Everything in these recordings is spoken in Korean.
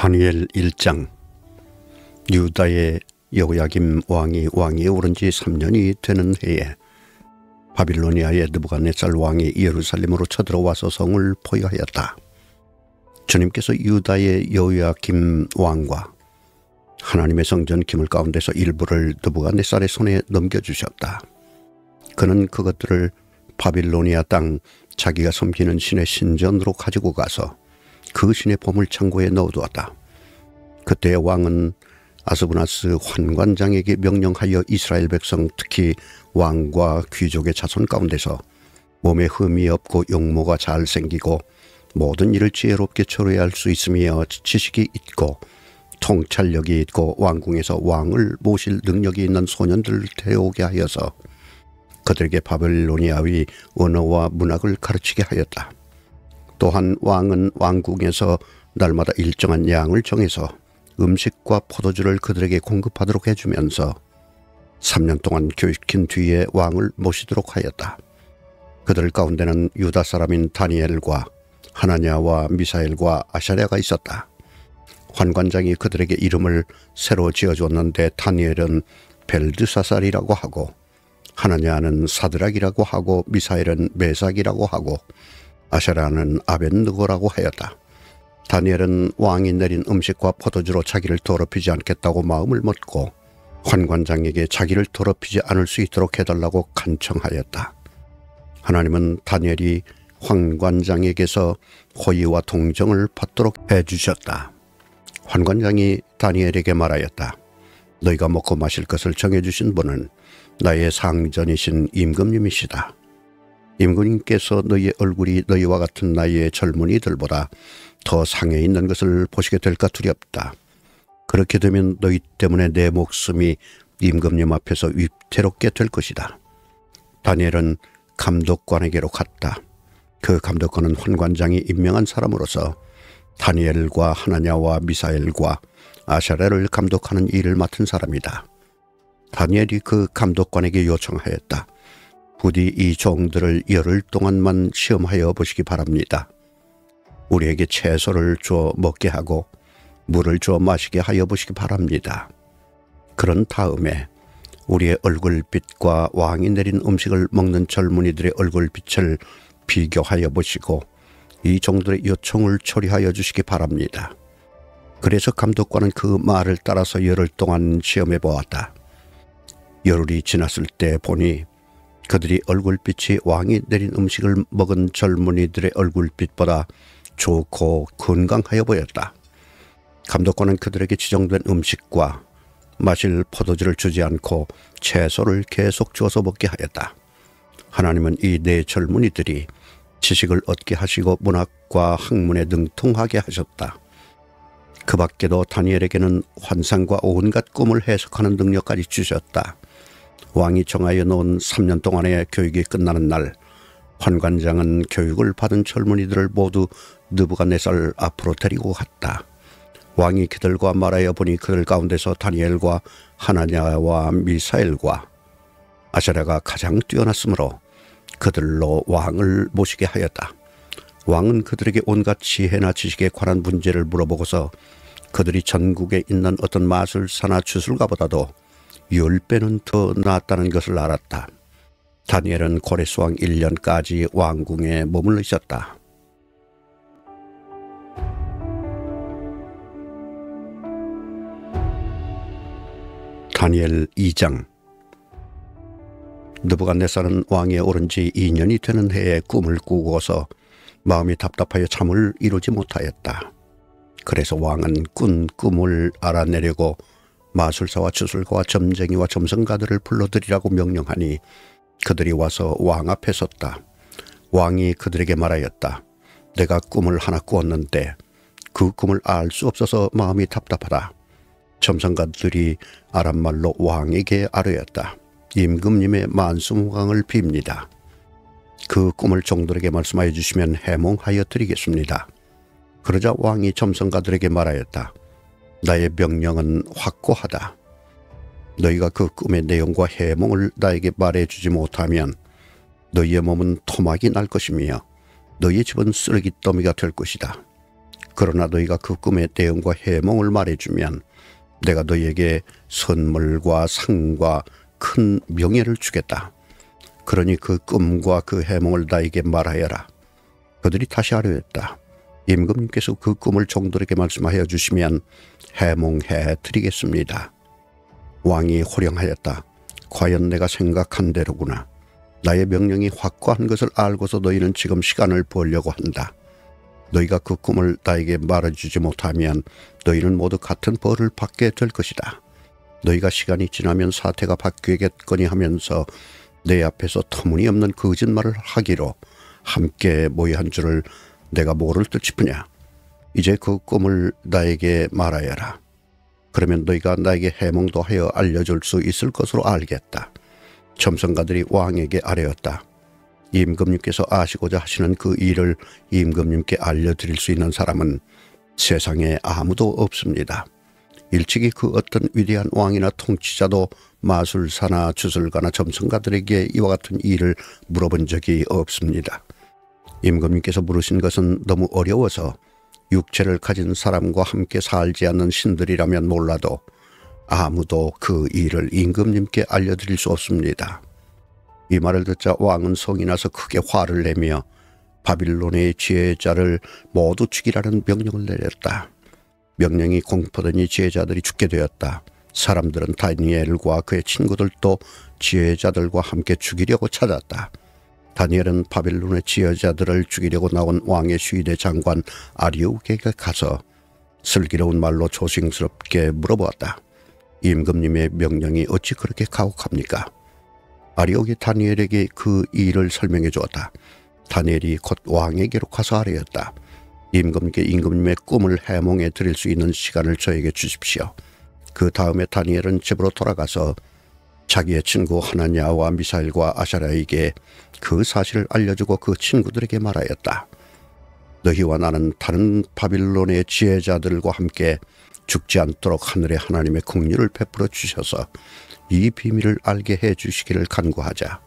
다니엘 1장. 유다의 여호야김 왕이 왕위에 오른 지 3년이 되는 해에 바빌로니아의 느부갓네살 왕이 예루살렘으로 쳐들어와서 성을 포위하였다. 주님께서 유다의 여호야김 왕과 하나님의 성전 기물 가운데서 일부를 느부갓네살의 손에 넘겨주셨다. 그는 그것들을 바빌로니아 땅 자기가 섬기는 신의 신전으로 가지고 가서 그 신의 보물창고에 넣어두었다. 그때 왕은 아스부나스 환관장에게 명령하여 이스라엘 백성, 특히 왕과 귀족의 자손 가운데서 몸에 흠이 없고 용모가 잘 생기고 모든 일을 지혜롭게 처리할 수 있으며 지식이 있고 통찰력이 있고 왕궁에서 왕을 모실 능력이 있는 소년들을 데려오게 하여서 그들에게 바빌로니아의 언어와 문학을 가르치게 하였다. 또한 왕은 왕궁에서 날마다 일정한 양을 정해서 음식과 포도주를 그들에게 공급하도록 해주면서 3년 동안 교육시킨 뒤에 왕을 모시도록 하였다. 그들 가운데는 유다 사람인 다니엘과 하나냐와 미사엘과 아샤랴가 있었다. 환관장이 그들에게 이름을 새로 지어주었는데 다니엘은 벨드사살이라고 하고 하나냐는 사드락이라고 하고 미사엘은 메삭이라고 하고 아샤랴는 아벳느고라고 하였다. 다니엘은 왕이 내린 음식과 포도주로 자기를 더럽히지 않겠다고 마음을 먹고 환관장에게 자기를 더럽히지 않을 수 있도록 해달라고 간청하였다. 하나님은 다니엘이 환관장에게서 호의와 동정을 받도록 해주셨다. 환관장이 다니엘에게 말하였다. 너희가 먹고 마실 것을 정해주신 분은 나의 상전이신 임금님이시다. 임금님께서 너희의 얼굴이 너희와 같은 나이의 젊은이들보다 더 상해 있는 것을 보시게 될까 두렵다. 그렇게 되면 너희 때문에 내 목숨이 임금님 앞에서 위태롭게 될 것이다. 다니엘은 감독관에게로 갔다. 그 감독관은 환관장이 임명한 사람으로서 다니엘과 하나냐와 미사엘과 아샤랴를 감독하는 일을 맡은 사람이다. 다니엘이 그 감독관에게 요청하였다. 부디 이 종들을 열흘 동안만 시험하여 보시기 바랍니다. 우리에게 채소를 주어 먹게 하고 물을 주어 마시게 하여 보시기 바랍니다. 그런 다음에 우리의 얼굴빛과 왕이 내린 음식을 먹는 젊은이들의 얼굴빛을 비교하여 보시고 이 종들의 요청을 처리하여 주시기 바랍니다. 그래서 감독관은 그 말을 따라서 열흘 동안 시험해 보았다. 열흘이 지났을 때 보니 그들이 얼굴빛이 왕이 내린 음식을 먹은 젊은이들의 얼굴빛보다 좋고 건강하여 보였다. 감독관은 그들에게 지정된 음식과 마실 포도주를 주지 않고 채소를 계속 주어서 먹게 하였다. 하나님은 이 네 젊은이들이 지식을 얻게 하시고 문학과 학문에 능통하게 하셨다. 그 밖에도 다니엘에게는 환상과 온갖 꿈을 해석하는 능력까지 주셨다. 왕이 정하여 놓은 3년 동안의 교육이 끝나는 날, 환관장은 교육을 받은 젊은이들을 모두 느부갓네살 앞으로 데리고 갔다. 왕이 그들과 말하여 보니 그들 가운데서 다니엘과 하나냐와 미사엘과 아샤랴가 가장 뛰어났으므로 그들로 왕을 모시게 하였다. 왕은 그들에게 온갖 지혜나 지식에 관한 문제를 물어보고서 그들이 전국에 있는 어떤 마술사나 주술가보다도 10배는 더 낫다는 것을 알았다. 다니엘은 고레스 왕 1년까지 왕궁에 머물러 있었다. 다니엘 2장. 느부갓네살은 왕위에 오른 지 2년이 되는 해에 꿈을 꾸고서 마음이 답답하여 잠을 이루지 못하였다. 그래서 왕은 꾼 꿈을 알아내려고 마술사와 주술가와 점쟁이와 점성가들을 불러들이라고 명령하니 그들이 와서 왕 앞에 섰다. 왕이 그들에게 말하였다. 내가 꿈을 하나 꾸었는데 그 꿈을 알 수 없어서 마음이 답답하다. 점성가들이 아람말로 왕에게 아뢰었다. 임금님의 만수무강을 빕니다. 그 꿈을 종들에게 말씀하여 주시면 해몽하여 드리겠습니다. 그러자 왕이 점성가들에게 말하였다. 나의 명령은 확고하다. 너희가 그 꿈의 내용과 해몽을 나에게 말해주지 못하면 너희의 몸은 토막이 날 것이며 너희의 집은 쓰레기더미가 될 것이다. 그러나 너희가 그 꿈의 내용과 해몽을 말해주면 내가 너희에게 선물과 상과 큰 명예를 주겠다. 그러니 그 꿈과 그 해몽을 나에게 말하여라. 그들이 다시 하려했다. 임금님께서 그 꿈을 종들에게 말씀하여 주시면 해몽해 드리겠습니다. 왕이 호령하였다. 과연 내가 생각한 대로구나. 나의 명령이 확고한 것을 알고서 너희는 지금 시간을 벌려고 한다. 너희가 그 꿈을 나에게 말해주지 못하면 너희는 모두 같은 벌을 받게 될 것이다. 너희가 시간이 지나면 사태가 바뀌겠거니 하면서 내 앞에서 터무니없는 거짓말을 하기로 함께 모여한 줄을 내가 모를 듯 싶으냐. 이제 그 꿈을 나에게 말하여라. 그러면 너희가 나에게 해몽도 하여 알려줄 수 있을 것으로 알겠다. 점성가들이 왕에게 아뢰었다. 임금님께서 아시고자 하시는 그 일을 임금님께 알려드릴 수 있는 사람은 세상에 아무도 없습니다. 일찍이 그 어떤 위대한 왕이나 통치자도 마술사나 주술가나 점성가들에게 이와 같은 일을 물어본 적이 없습니다. 임금님께서 물으신 것은 너무 어려워서 육체를 가진 사람과 함께 살지 않는 신들이라면 몰라도 아무도 그 일을 임금님께 알려드릴 수 없습니다. 이 말을 듣자 왕은 성이 나서 크게 화를 내며 바빌론의 지혜자를 모두 죽이라는 명령을 내렸다. 명령이 공포되니 지혜자들이 죽게 되었다. 사람들은 다니엘과 그의 친구들도 지혜자들과 함께 죽이려고 찾았다. 다니엘은 바빌론의 지혜자들을 죽이려고 나온 왕의 시위대 장관 아리옥에게 가서 슬기로운 말로 조심스럽게 물어보았다. 임금님의 명령이 어찌 그렇게 가혹합니까? 아리옥이 다니엘에게 그 일을 설명해 주었다. 다니엘이 곧 왕에게로 가서 아뢰었다. 임금님의 꿈을 해몽해 드릴 수 있는 시간을 저에게 주십시오. 그 다음에 다니엘은 집으로 돌아가서 자기의 친구 하나냐와 미사엘과 아사랴에게 그 사실을 알려주고 그 친구들에게 말하였다. 너희와 나는 다른 바빌론의 지혜자들과 함께 죽지 않도록 하늘의 하나님의 긍휼을 베풀어 주셔서 이 비밀을 알게 해 주시기를 간구하자.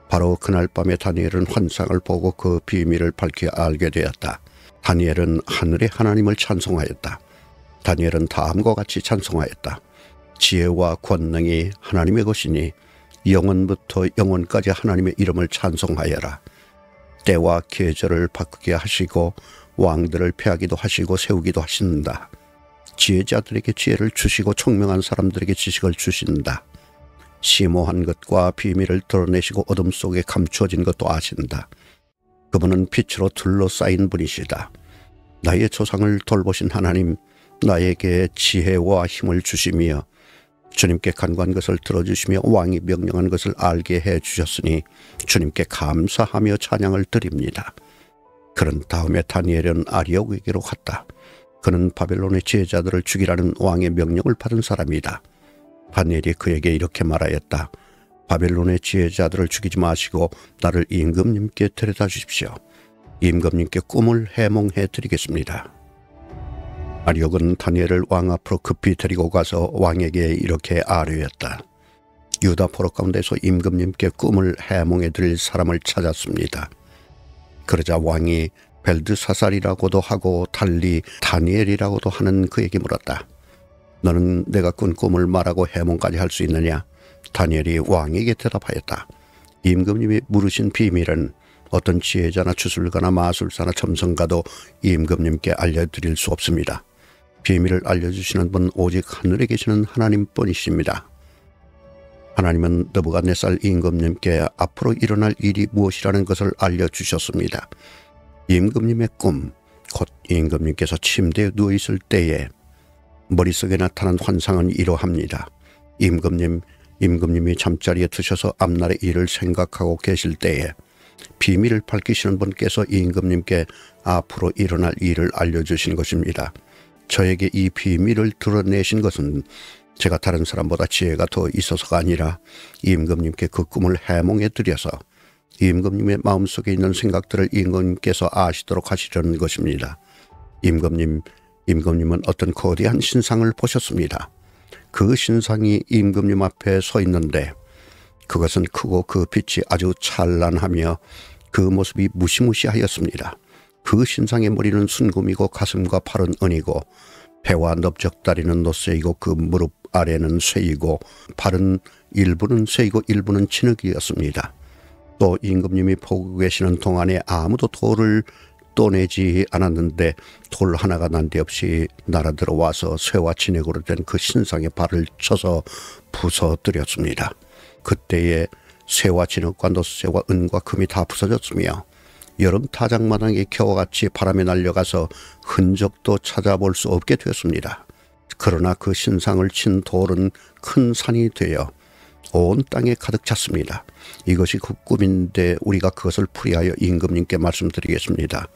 바로 그날 밤에 다니엘은 환상을 보고 그 비밀을 밝히 알게 되었다. 다니엘은 하늘의 하나님을 찬송하였다. 다니엘은 다음과 같이 찬송하였다. 지혜와 권능이 하나님의 것이니 영원부터 영원까지 하나님의 이름을 찬송하여라. 때와 계절을 바꾸게 하시고 왕들을 패하기도 하시고 세우기도 하신다. 지혜자들에게 지혜를 주시고 총명한 사람들에게 지식을 주신다. 심오한 것과 비밀을 드러내시고 어둠 속에 감추어진 것도 아신다. 그분은 빛으로 둘러싸인 분이시다. 나의 조상을 돌보신 하나님, 나에게 지혜와 힘을 주시며 주님께 간구한 것을 들어주시며 왕이 명령한 것을 알게 해주셨으니 주님께 감사하며 찬양을 드립니다. 그런 다음에 다니엘은 아리옥에게로 갔다. 그는 바벨론의 지혜자들을 죽이라는 왕의 명령을 받은 사람이다. 다니엘이 그에게 이렇게 말하였다. 바벨론의 지혜자들을 죽이지 마시고 나를 임금님께 데려다 주십시오. 임금님께 꿈을 해몽해 드리겠습니다. 아리옥은 다니엘을 왕 앞으로 급히 데리고 가서 왕에게 이렇게 아뢰었다. 유다 포로 가운데서 임금님께 꿈을 해몽해 드릴 사람을 찾았습니다. 그러자 왕이 벨드사살이라고도 하고 달리 다니엘이라고도 하는 그에게 물었다. 너는 내가 꾼 꿈을 말하고 해몽까지 할 수 있느냐? 다니엘이 왕에게 대답하였다. 임금님이 물으신 비밀은 어떤 지혜자나 주술가나 마술사나 점성가도 임금님께 알려드릴 수 없습니다. 비밀을 알려주시는 분 오직 하늘에 계시는 하나님뿐이십니다. 하나님은 느부갓네살 임금님께 앞으로 일어날 일이 무엇이라는 것을 알려주셨습니다. 임금님의 꿈, 곧 임금님께서 침대에 누워있을 때에 머릿속에 나타난 환상은 이러합니다. 임금님이 잠자리에 드셔서 앞날의 일을 생각하고 계실 때에 비밀을 밝히시는 분께서 임금님께 앞으로 일어날 일을 알려주신 것입니다. 저에게 이 비밀을 드러내신 것은 제가 다른 사람보다 지혜가 더 있어서가 아니라 임금님께 그 꿈을 해몽해 드려서 임금님의 마음속에 있는 생각들을 임금님께서 아시도록 하시려는 것입니다. 임금님은 어떤 거대한 신상을 보셨습니다. 그 신상이 임금님 앞에 서 있는데 그것은 크고 그 빛이 아주 찬란하며 그 모습이 무시무시하였습니다. 그 신상의 머리는 순금이고 가슴과 팔은 은이고 배와 넓적다리는 노쇠이고 그 무릎 아래는 쇠이고 팔은 일부는 쇠이고 일부는 진흙이었습니다. 또 임금님이 보고 계시는 동안에 아무도 돌을 떠내지 않았는데 돌 하나가 난데없이 날아들어와서 쇠와 진흙으로 된 그 신상의 발을 쳐서 부서뜨렸습니다. 그때에 쇠와 진흙과 노쇠와 은과 금이 다 부서졌으며 여름 타작마당에 겨와같이 바람에 날려가서 흔적도 찾아볼 수 없게 되었습니다. 그러나 그 신상을 친 돌은 큰 산이 되어 온 땅에 가득 찼습니다. 이것이 그 꿈인데 우리가 그것을 풀이하여 임금님께 말씀드리겠습니다.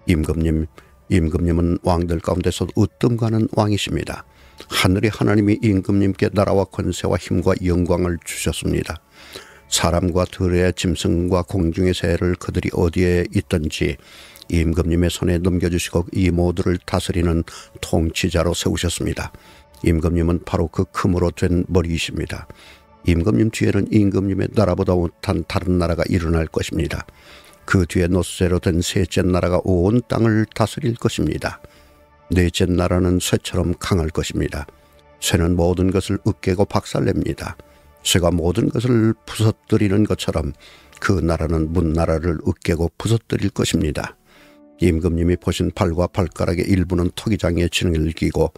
임금님은 왕들 가운데서 으뜸가는 왕이십니다. 하늘의 하나님이 임금님께 나라와 권세와 힘과 영광을 주셨습니다. 사람과 들의 짐승과 공중의 새를 그들이 어디에 있든지 임금님의 손에 넘겨주시고 이 모두를 다스리는 통치자로 세우셨습니다. 임금님은 바로 그 금으로 된 머리이십니다. 임금님 뒤에는 임금님의 나라보다 못한 다른 나라가 일어날 것입니다. 그 뒤에 노쇠로 된 셋째 나라가 온 땅을 다스릴 것입니다. 넷째 나라는 쇠처럼 강할 것입니다. 쇠는 모든 것을 으깨고 박살냅니다. 쇠가 모든 것을 부서뜨리는 것처럼 그 나라는 문나라를 으깨고 부서뜨릴 것입니다. 임금님이 보신 발과 발가락의 일부는 토기장에 진흙을 끼고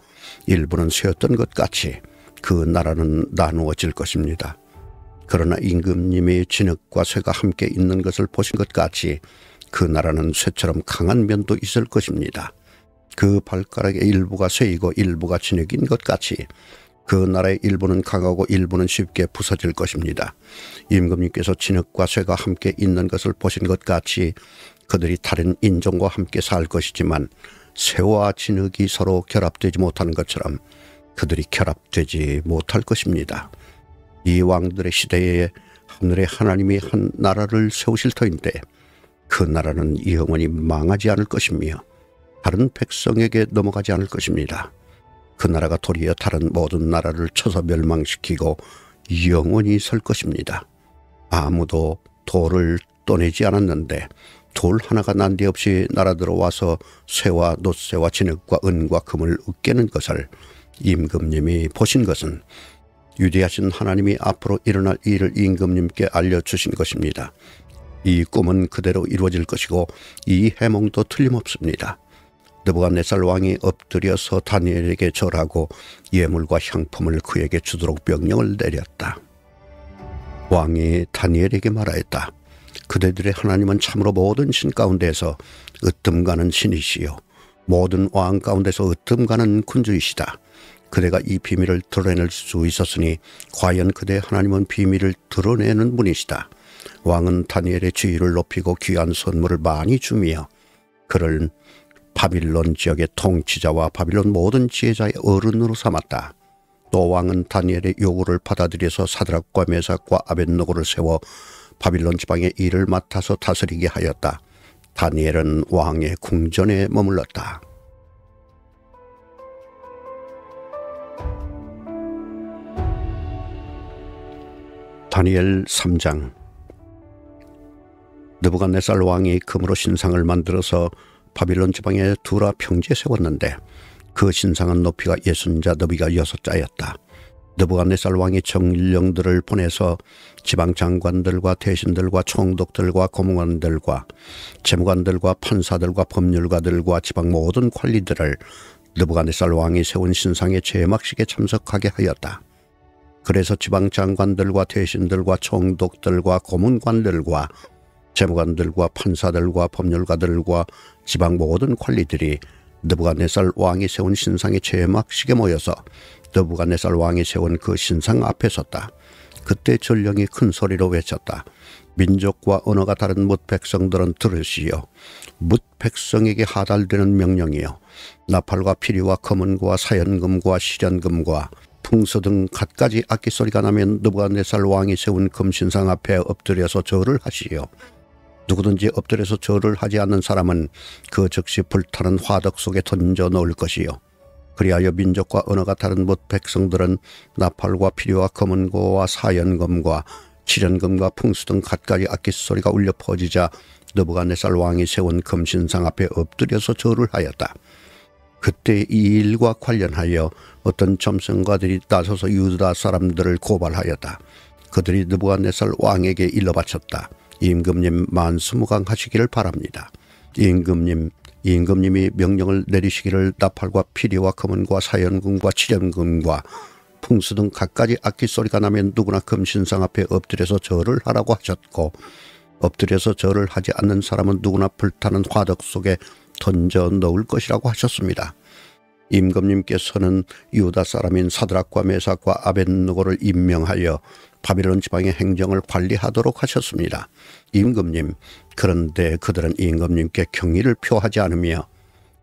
일부는 쇠였던 것 같이 그 나라는 나누어질 것입니다. 그러나 임금님이 진흙과 쇠가 함께 있는 것을 보신 것 같이 그 나라는 쇠처럼 강한 면도 있을 것입니다. 그 발가락의 일부가 쇠이고 일부가 진흙인 것 같이 그 나라의 일부는 강하고 일부는 쉽게 부서질 것입니다. 임금님께서 진흙과 쇠가 함께 있는 것을 보신 것 같이 그들이 다른 인종과 함께 살 것이지만 쇠와 진흙이 서로 결합되지 못하는 것처럼 그들이 결합되지 못할 것입니다. 이 왕들의 시대에 하늘의 하나님이 한 나라를 세우실 터인데 그 나라는 영원히 망하지 않을 것이며 다른 백성에게 넘어가지 않을 것입니다. 그 나라가 도리어 다른 모든 나라를 쳐서 멸망시키고 영원히 설 것입니다. 아무도 돌을 떠내지 않았는데 돌 하나가 난데없이 날아들어와서 쇠와 노쇠와 진흙과 은과 금을 으깨는 것을 임금님이 보신 것은 위대하신 하나님이 앞으로 일어날 일을 임금님께 알려주신 것입니다. 이 꿈은 그대로 이루어질 것이고 이 해몽도 틀림없습니다. 느부갓네살 왕이 엎드려서 다니엘에게 절하고 예물과 향품을 그에게 주도록 명령을 내렸다. 왕이 다니엘에게 말하였다. 그대들의 하나님은 참으로 모든 신 가운데서 으뜸가는 신이시요 모든 왕 가운데서 으뜸가는 군주이시다. 그대가 이 비밀을 드러낼 수 있었으니 과연 그대 하나님은 비밀을 드러내는 분이시다. 왕은 다니엘의 지위를 높이고 귀한 선물을 많이 주며 그를 바빌론 지역의 통치자와 바빌론 모든 지혜자의 어른으로 삼았다. 또 왕은 다니엘의 요구를 받아들여서 사드락과 메삭과 아벳느고를 세워 바빌론 지방의 일을 맡아서 다스리게 하였다. 다니엘은 왕의 궁전에 머물렀다. 다니엘 3장. 느부갓네살 왕이 금으로 신상을 만들어서 바빌론 지방에 두라 평지에 세웠는데 그 신상은 높이가 60자 너비가 6자였다. 느부갓네살 왕이 정령들을 보내서 지방 장관들과 대신들과 총독들과 고문관들과 재무관들과 판사들과 법률가들과 지방 모든 관리들을 느부갓네살 왕이 세운 신상의 제막식에 참석하게 하였다. 그래서 지방 장관들과 대신들과 총독들과 고문관들과 재무관들과 판사들과 법률가들과 지방 모든 관리들이 느부갓네살 왕이 세운 신상의 제막식에 모여서 느부갓네살 왕이 세운 그 신상 앞에 섰다. 그때 전령이 큰 소리로 외쳤다. 민족과 언어가 다른 뭇 백성들은 들으시오. 뭇 백성에게 하달되는 명령이요. 나팔과 피리와 검은과 사연금과 실연금과 풍수 등 갖가지 악기 소리가 나면 느부갓네살 왕이 세운 금신상 앞에 엎드려서 절을 하시오. 누구든지 엎드려서 절을 하지 않는 사람은 그 즉시 불타는 화덕 속에 던져 넣을 것이요. 그리하여 민족과 언어가 다른 뭇 백성들은 나팔과 피리와 검은고와 사연금과 칠연금과 풍수 등 갖가지 악기 소리가 울려 퍼지자 느부갓네살 왕이 세운 금신상 앞에 엎드려서 절을 하였다. 그때 이 일과 관련하여 어떤 점성가들이 나서서 유다 사람들을 고발하였다. 그들이 느부갓네살 왕에게 일러 바쳤다. 임금님 만수무강하시기를 바랍니다. 임금님이 명령을 내리시기를 나팔과 피리와 금은과 사연금과 칠연금과 풍수 등 갖가지 악기 소리가 나면 누구나 금신상 앞에 엎드려서 절을 하라고 하셨고, 엎드려서 절을 하지 않는 사람은 누구나 불타는 화덕 속에 던져 넣을 것이라고 하셨습니다. 임금님께서는 유다 사람인 사드락과 메삭과 아벳느고를 임명하여 바빌론 지방의 행정을 관리하도록 하셨습니다. 임금님, 그런데 그들은 임금님께 경의를 표하지 않으며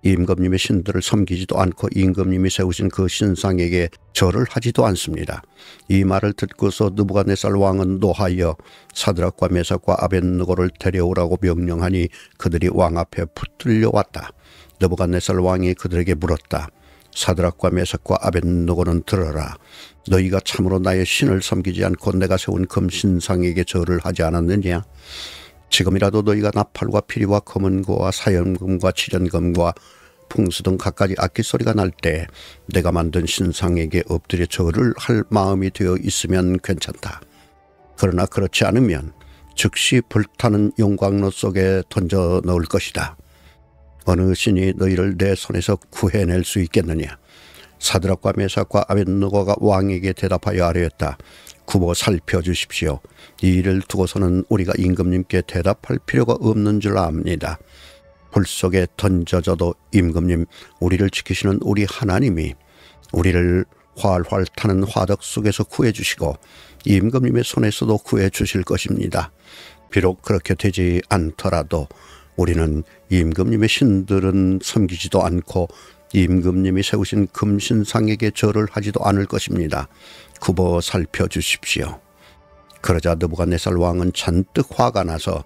임금님의 신들을 섬기지도 않고 임금님이 세우신 그 신상에게 절을 하지도 않습니다. 이 말을 듣고서 느부갓네살 왕은 노하여 사드락과 메삭과 아벳느고를 데려오라고 명령하니 그들이 왕 앞에 붙들려 왔다. 느부갓네살 왕이 그들에게 물었다. 사드락과 메삭과 아벳느고는 들어라. 너희가 참으로 나의 신을 섬기지 않고 내가 세운 금신상에게 절을 하지 않았느냐? 지금이라도 너희가 나팔과 피리와 금은고와 사연금과 칠연금과 풍수 등 갖가지 악기 소리가 날 때 내가 만든 신상에게 엎드려 절을 할 마음이 되어 있으면 괜찮다. 그러나 그렇지 않으면 즉시 불타는 용광로 속에 던져 넣을 것이다. 어느 신이 너희를 내 손에서 구해낼 수 있겠느냐? 사드락과 메삭과 아벳느고가 왕에게 대답하여 아뢰었다. 굽어 살펴주십시오. 이 일을 두고서는 우리가 임금님께 대답할 필요가 없는 줄 압니다. 불 속에 던져져도 임금님, 우리를 지키시는 우리 하나님이 우리를 활활 타는 화덕 속에서 구해주시고 임금님의 손에서도 구해주실 것입니다. 비록 그렇게 되지 않더라도 우리는 임금님의 신들은 섬기지도 않고 임금님이 세우신 금신상에게 절을 하지도 않을 것입니다. 굽어 살펴주십시오. 그러자 느부갓네살 왕은 잔뜩 화가 나서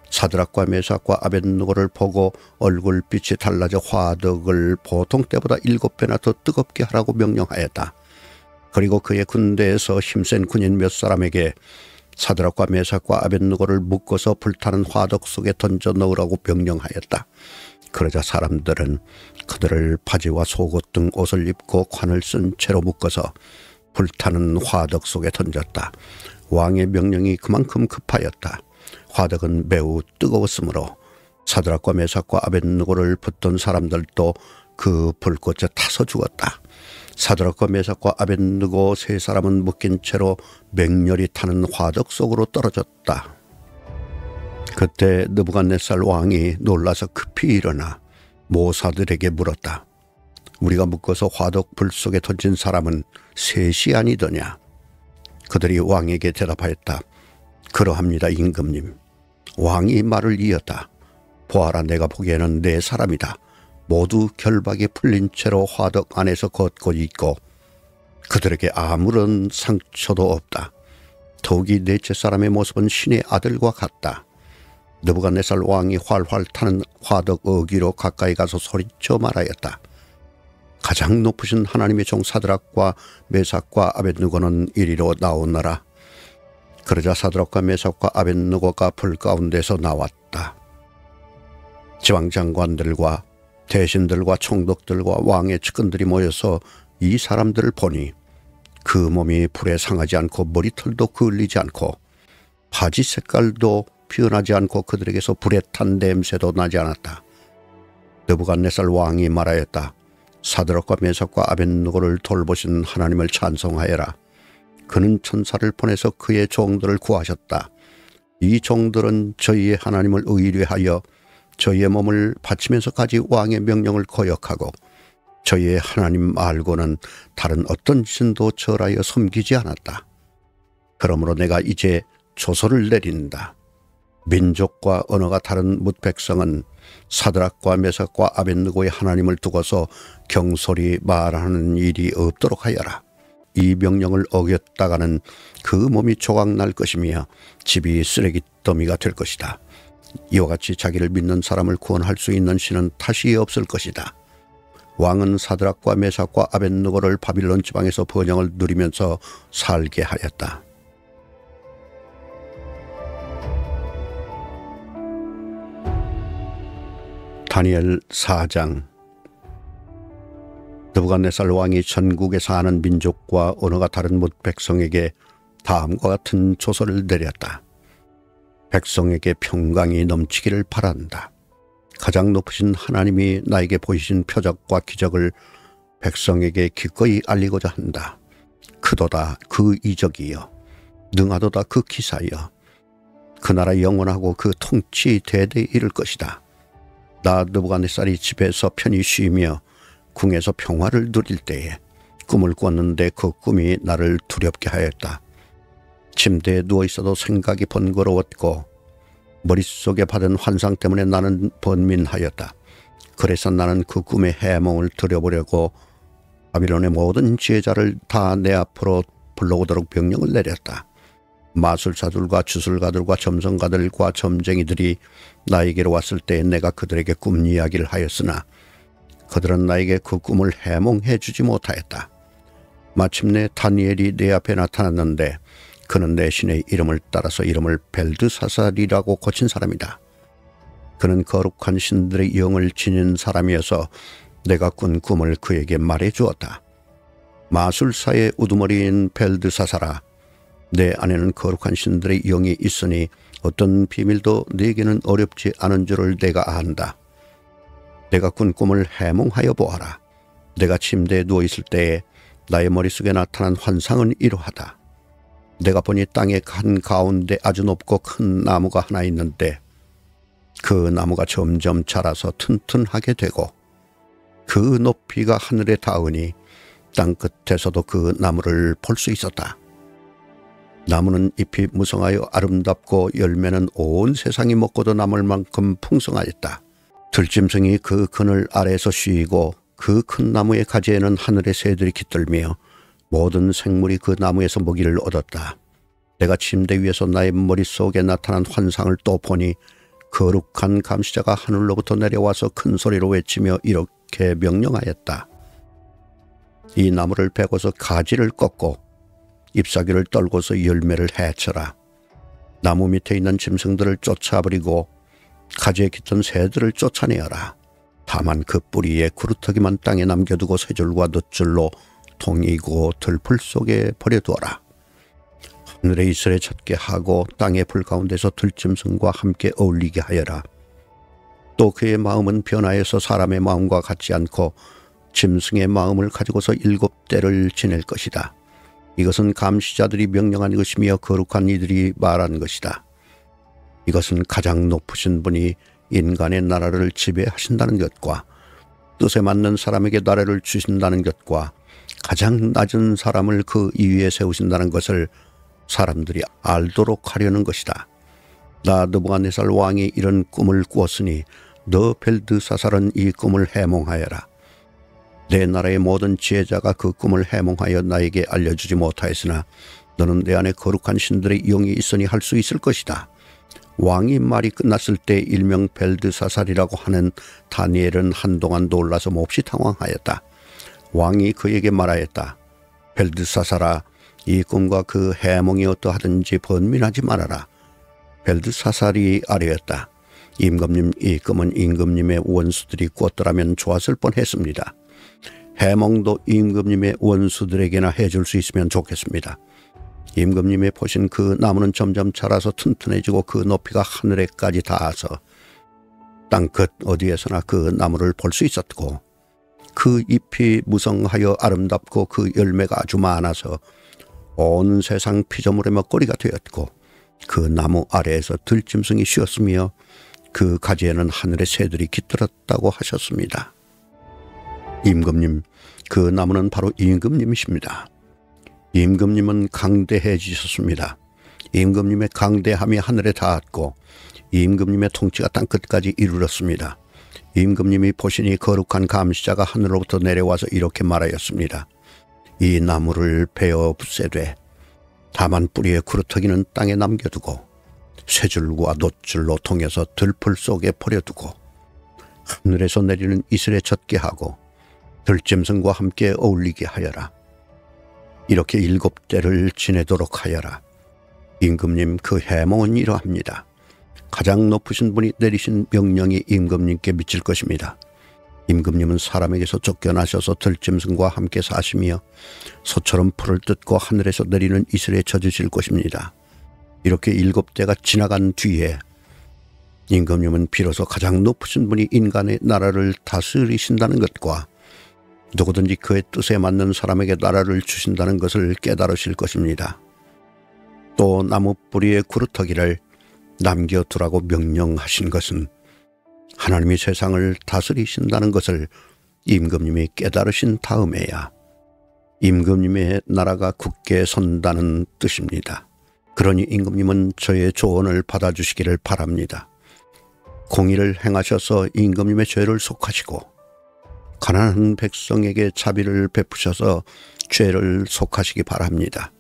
사드락과 메삭과 아벳느고를 보고 얼굴빛이 달라져 화덕을 보통 때보다 7배나 더 뜨겁게 하라고 명령하였다. 그리고 그의 군대에서 힘센 군인 몇 사람에게 사드락과 메삭과 아벳느고를 묶어서 불타는 화덕 속에 던져 넣으라고 명령하였다. 그러자 사람들은 그들을 바지와 속옷 등 옷을 입고 관을 쓴 채로 묶어서 불타는 화덕 속에 던졌다. 왕의 명령이 그만큼 급하였다. 화덕은 매우 뜨거웠으므로 사드락과 메삭과 아벳느고를 붙던 사람들도 그 불꽃에 타서 죽었다. 사드락과 메삭과 아벳느고 세 사람은 묶인 채로 맹렬히 타는 화덕 속으로 떨어졌다. 그때 느부갓네살 왕이 놀라서 급히 일어나 모사들에게 물었다. 우리가 묶어서 화덕 불 속에 던진 사람은 셋이 아니더냐? 그들이 왕에게 대답하였다. 그러합니다, 임금님. 왕이 말을 이었다. 보아라, 내가 보기에는 네 사람이다. 모두 결박에 풀린 채로 화덕 안에서 걷고 있고 그들에게 아무런 상처도 없다. 더욱이 넷째 사람의 모습은 신의 아들과 같다. 느부갓네살 왕이 활활 타는 화덕 어귀로 가까이 가서 소리쳐 말하였다. 가장 높으신 하나님의 종 사드락과 메삭과 아벳느고는 이리로 나오너라. 그러자 사드락과 메삭과 아벳느고가 불 가운데서 나왔다. 지방장관들과 대신들과 총독들과 왕의 측근들이 모여서 이 사람들을 보니 그 몸이 불에 상하지 않고 머리털도 그을리지 않고 바지 색깔도 변하지 않고 그들에게서 불에 탄 냄새도 나지 않았다. 느부갓네살 왕이 말하였다. 사드락과 메삭과 아벳느고를 돌보신 하나님을 찬송하여라. 그는 천사를 보내서 그의 종들을 구하셨다. 이 종들은 저희의 하나님을 의뢰하여 저희의 몸을 바치면서까지 왕의 명령을 거역하고 저희의 하나님 말고는 다른 어떤 신도 절하여 섬기지 않았다. 그러므로 내가 이제 조서를 내린다. 민족과 언어가 다른 뭇백성은 사드락과 메삭과 아벳느고의 하나님을 두고서 경솔히 말하는 일이 없도록 하여라. 이 명령을 어겼다가는 그 몸이 조각날 것이며 집이 쓰레기더미가 될 것이다. 이와 같이 자기를 믿는 사람을 구원할 수 있는 신은 다시 없을 것이다. 왕은 사드락과 메삭과 아벳느고를 바빌론 지방에서 번영을 누리면서 살게 하였다. 다니엘 4장. 느부갓네살 왕이 전국에 사는 민족과 언어가 다른 뭇 백성에게 다음과 같은 조서를 내렸다. 백성에게 평강이 넘치기를 바란다. 가장 높으신 하나님이 나에게 보이신 표적과 기적을 백성에게 기꺼이 알리고자 한다. 크도다 그 이적이여, 능하도다 그 기사여. 그 나라 영원하고 그 통치 대대에 이를 것이다. 나 느부갓네살이 집에서 편히 쉬며 궁에서 평화를 누릴 때에 꿈을 꿨는데 그 꿈이 나를 두렵게 하였다. 침대에 누워있어도 생각이 번거로웠고 머릿속에 받은 환상 때문에 나는 번민하였다. 그래서 나는 그 꿈의 해몽을 들여보려고 바빌론의 모든 지혜자를 다 내 앞으로 불러오도록 명령을 내렸다. 마술사들과 주술가들과 점성가들과 점쟁이들이 나에게로 왔을 때 내가 그들에게 꿈 이야기를 하였으나 그들은 나에게 그 꿈을 해몽해 주지 못하였다. 마침내 다니엘이 내 앞에 나타났는데 그는 내 신의 이름을 따라서 이름을 벨드사살이라고 고친 사람이다. 그는 거룩한 신들의 영을 지닌 사람이어서 내가 꾼 꿈을 그에게 말해 주었다. 마술사의 우두머리인 벨드사살아, 내 안에는 거룩한 신들의 영이 있으니 어떤 비밀도 네게는 어렵지 않은 줄을 내가 안다. 내가 꾼 꿈을 해몽하여 보아라. 내가 침대에 누워있을 때에 나의 머릿속에 나타난 환상은 이러하다. 내가 보니 땅의 한가운데 아주 높고 큰 나무가 하나 있는데 그 나무가 점점 자라서 튼튼하게 되고 그 높이가 하늘에 닿으니 땅 끝에서도 그 나무를 볼 수 있었다. 나무는 잎이 무성하여 아름답고 열매는 온 세상이 먹고도 남을 만큼 풍성하였다. 들짐승이 그 그늘 아래에서 쉬고 그 큰 나무의 가지에는 하늘의 새들이 깃들며 모든 생물이 그 나무에서 먹이를 얻었다. 내가 침대 위에서 나의 머릿속에 나타난 환상을 또 보니 거룩한 감시자가 하늘로부터 내려와서 큰 소리로 외치며 이렇게 명령하였다. 이 나무를 베고서 가지를 꺾고 잎사귀를 떨고서 열매를 해쳐라. 나무 밑에 있는 짐승들을 쫓아버리고 가지에 깃든 새들을 쫓아내어라. 다만 그 뿌리에 구루터기만 땅에 남겨두고 세 줄과 덧줄로 통이고 들풀 속에 버려두어라. 하늘에 이슬에 젖게 하고 땅의 불 가운데서 들짐승과 함께 어울리게 하여라. 또 그의 마음은 변하여서 사람의 마음과 같지 않고 짐승의 마음을 가지고서 7대를 지낼 것이다. 이것은 감시자들이 명령한 것이며 거룩한 이들이 말한 것이다. 이것은 가장 높으신 분이 인간의 나라를 지배하신다는 것과 뜻에 맞는 사람에게 나라를 주신다는 것과 가장 낮은 사람을 그 위에 세우신다는 것을 사람들이 알도록 하려는 것이다. 나 느부갓네살 왕이 이런 꿈을 꾸었으니 너 벨드사살은 이 꿈을 해몽하여라. 내 나라의 모든 지혜자가 그 꿈을 해몽하여 나에게 알려주지 못하였으나 너는 내 안에 거룩한 신들의 영이 있으니 할 수 있을 것이다. 왕이 말이 끝났을 때 일명 벨드사살이라고 하는 다니엘은 한동안 놀라서 몹시 당황하였다. 왕이 그에게 말하였다. 벨드사살아, 이 꿈과 그 해몽이 어떠하든지 번민하지 말아라. 벨드사살이 아뢰었다. 임금님, 이 꿈은 임금님의 원수들이 꿨더라면 좋았을 뻔했습니다. 해몽도 임금님의 원수들에게나 해줄 수 있으면 좋겠습니다. 임금님이 보신 그 나무는 점점 자라서 튼튼해지고 그 높이가 하늘에까지 닿아서 땅끝 어디에서나 그 나무를 볼 수 있었고 그 잎이 무성하여 아름답고 그 열매가 아주 많아서 온 세상 피조물의 먹거리가 되었고 그 나무 아래에서 들짐승이 쉬었으며 그 가지에는 하늘의 새들이 깃들었다고 하셨습니다. 임금님, 그 나무는 바로 임금님이십니다. 임금님은 강대해지셨습니다. 임금님의 강대함이 하늘에 닿았고 임금님의 통치가 땅끝까지 이르렀습니다. 임금님이 보시니 거룩한 감시자가 하늘로부터 내려와서 이렇게 말하였습니다. 이 나무를 베어 부세되 다만 뿌리의 구루터기는 땅에 남겨두고 세 줄과 놋줄로 통해서 들풀 속에 버려두고 하늘에서 내리는 이슬에 젖게 하고 들짐승과 함께 어울리게 하여라. 이렇게 7대를 지내도록 하여라. 임금님, 그 해몽은 이러합니다. 가장 높으신 분이 내리신 명령이 임금님께 미칠 것입니다. 임금님은 사람에게서 쫓겨나셔서 들짐승과 함께 사시며 소처럼 풀을 뜯고 하늘에서 내리는 이슬에 젖으실 것입니다. 이렇게 7대가 지나간 뒤에 임금님은 비로소 가장 높으신 분이 인간의 나라를 다스리신다는 것과 누구든지 그의 뜻에 맞는 사람에게 나라를 주신다는 것을 깨달으실 것입니다. 또 나무 뿌리에 구루터기를 남겨두라고 명령하신 것은 하나님이 세상을 다스리신다는 것을 임금님이 깨달으신 다음에야 임금님의 나라가 굳게 선다는 뜻입니다. 그러니 임금님은 저의 조언을 받아주시기를 바랍니다. 공의를 행하셔서 임금님의 죄를 속하시고 가난한 백성에게 자비를 베푸셔서 죄를 속하시기 바랍니다.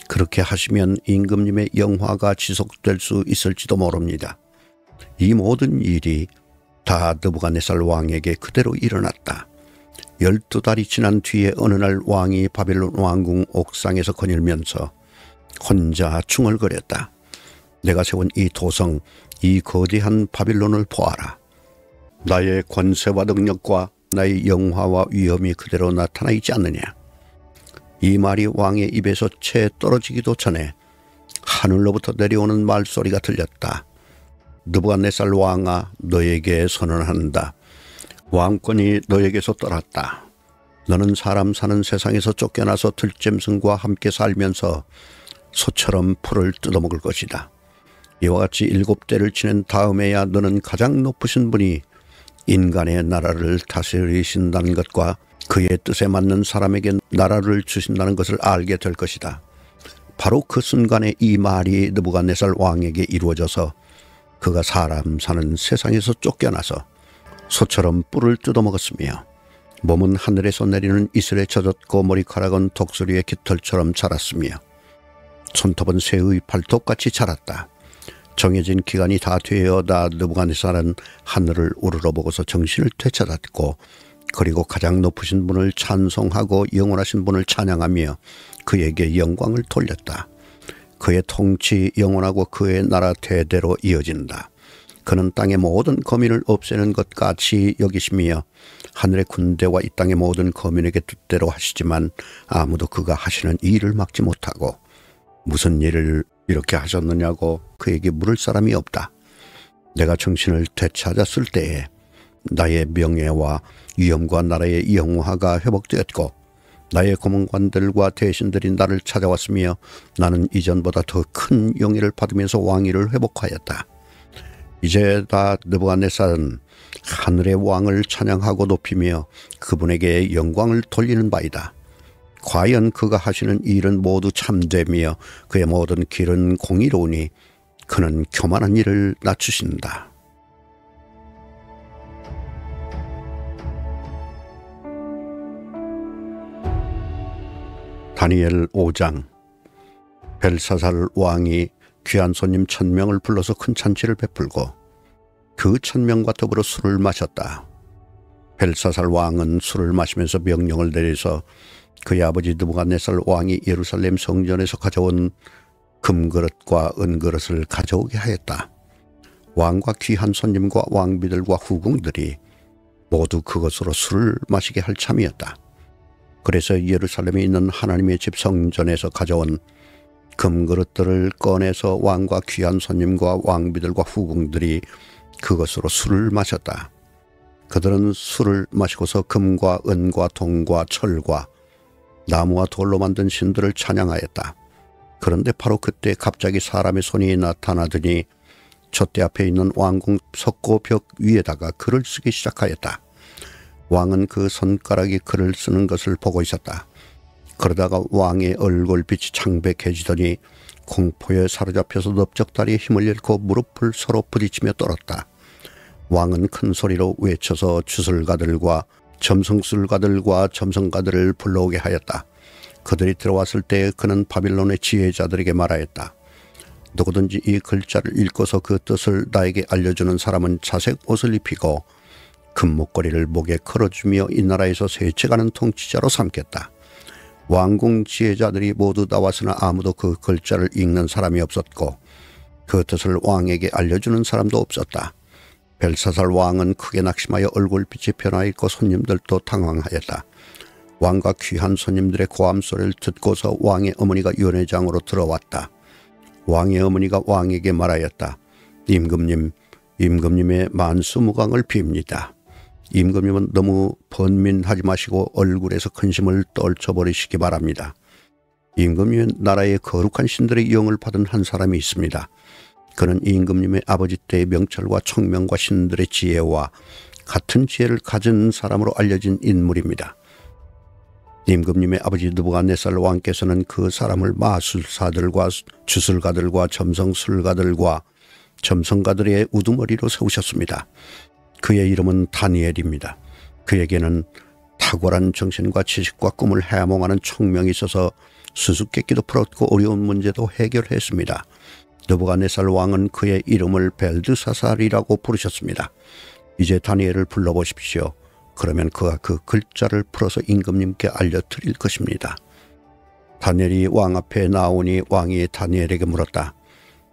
그렇게 하시면 임금님의 영화가 지속될 수 있을지도 모릅니다. 이 모든 일이 다 느부갓네살 왕에게 그대로 일어났다. 12달이 지난 뒤에 어느 날 왕이 바빌론 왕궁 옥상에서 거닐면서 혼자 중얼거렸다. 내가 세운 이 도성, 이 거대한 바빌론을 보아라. 나의 권세와 능력과 나의 영화와 위엄이 그대로 나타나 있지 않느냐. 이 말이 왕의 입에서 채 떨어지기도 전에 하늘로부터 내려오는 말소리가 들렸다. 느부갓네살 왕아, 너에게 선언한다. 왕권이 너에게서 떠났다. 너는 사람 사는 세상에서 쫓겨나서 들짐승과 함께 살면서 소처럼 풀을 뜯어먹을 것이다. 이와 같이 7대를 지낸 다음에야 너는 가장 높으신 분이 인간의 나라를 다스리신다는 것과 그의 뜻에 맞는 사람에게 나라를 주신다는 것을 알게 될 것이다. 바로 그 순간에 이 말이 느부갓네살 왕에게 이루어져서 그가 사람 사는 세상에서 쫓겨나서 소처럼 뿔을 뜯어먹었으며 몸은 하늘에서 내리는 이슬에 젖었고 머리카락은 독수리의 깃털처럼 자랐으며 손톱은 새의 발톱같이 자랐다. 정해진 기간이 다 되어다 느부갓네살은 하늘을 우러러보고서 정신을 되찾았고 그리고 가장 높으신 분을 찬송하고 영원하신 분을 찬양하며 그에게 영광을 돌렸다. 그의 통치 영원하고 그의 나라 대대로 이어진다. 그는 땅의 모든 거민을 없애는 것 같이 여기시며 하늘의 군대와 이 땅의 모든 거민에게 뜻대로 하시지만 아무도 그가 하시는 일을 막지 못하고 무슨 일을 이렇게 하셨느냐고 그에게 물을 사람이 없다. 내가 정신을 되찾았을 때에 나의 명예와 위엄과 나라의 영화가 회복되었고 나의 고문관들과 대신들이 나를 찾아왔으며 나는 이전보다 더 큰 영예를 받으면서 왕위를 회복하였다. 이제 다 느부갓네살은 하늘의 왕을 찬양하고 높이며 그분에게 영광을 돌리는 바이다. 과연 그가 하시는 일은 모두 참되며 그의 모든 길은 공의로우니 그는 교만한 일을 낮추신다. 다니엘 5장. 벨사살 왕이 귀한 손님 1000명을 불러서 큰 잔치를 베풀고 그 1000명과 더불어 술을 마셨다. 벨사살 왕은 술을 마시면서 명령을 내려서 그의 아버지 느부갓네살 왕이 예루살렘 성전에서 가져온 금그릇과 은그릇을 가져오게 하였다. 왕과 귀한 손님과 왕비들과 후궁들이 모두 그것으로 술을 마시게 할 참이었다. 그래서 예루살렘에 있는 하나님의 집 성전에서 가져온 금그릇들을 꺼내서 왕과 귀한 손님과 왕비들과 후궁들이 그것으로 술을 마셨다. 그들은 술을 마시고서 금과 은과 동과 철과 나무와 돌로 만든 신들을 찬양하였다. 그런데 바로 그때 갑자기 사람의 손이 나타나더니 촛대 앞에 있는 왕궁 석고벽 위에다가 글을 쓰기 시작하였다. 왕은 그 손가락이 글을 쓰는 것을 보고 있었다. 그러다가 왕의 얼굴빛이 창백해지더니 공포에 사로잡혀서 넓적다리에 힘을 잃고 무릎을 서로 부딪히며 떨었다. 왕은 큰 소리로 외쳐서 주술가들과 점성술가들과 점성가들을 불러오게 하였다. 그들이 들어왔을 때 그는 바빌론의 지혜자들에게 말하였다. 누구든지 이 글자를 읽고서 그 뜻을 나에게 알려주는 사람은 자색 옷을 입히고 금목걸이를 목에 걸어주며 이 나라에서 세체가는 통치자로 삼겠다. 왕궁 지혜자들이 모두 나왔으나 아무도 그 글자를 읽는 사람이 없었고 그 뜻을 왕에게 알려주는 사람도 없었다. 벨사살 왕은 크게 낙심하여 얼굴빛이 변화있고 손님들도 당황하였다. 왕과 귀한 손님들의 고함 소리를 듣고서 왕의 어머니가 연회장으로 들어왔다. 왕의 어머니가 왕에게 말하였다. 임금님의 만수무강을 빕니다. 임금님은 너무 번민하지 마시고 얼굴에서 근심을 떨쳐버리시기 바랍니다. 임금님은 나라의 거룩한 신들의 영을 받은 한 사람이 있습니다. 그는 임금님의 아버지 때의 명철과 청명과 신들의 지혜와 같은 지혜를 가진 사람으로 알려진 인물입니다. 임금님의 아버지 느부갓네살 왕께서는 그 사람을 마술사들과 주술가들과 점성술가들과 점성가들의 우두머리로 세우셨습니다. 그의 이름은 다니엘입니다. 그에게는 탁월한 정신과 지식과 꿈을 해몽하는 총명이 있어서 수수께끼도 풀었고 어려운 문제도 해결했습니다. 느부갓네살 왕은 그의 이름을 벨드사살이라고 부르셨습니다. 이제 다니엘을 불러보십시오. 그러면 그가 그 글자를 풀어서 임금님께 알려드릴 것입니다. 다니엘이 왕 앞에 나오니 왕이 다니엘에게 물었다.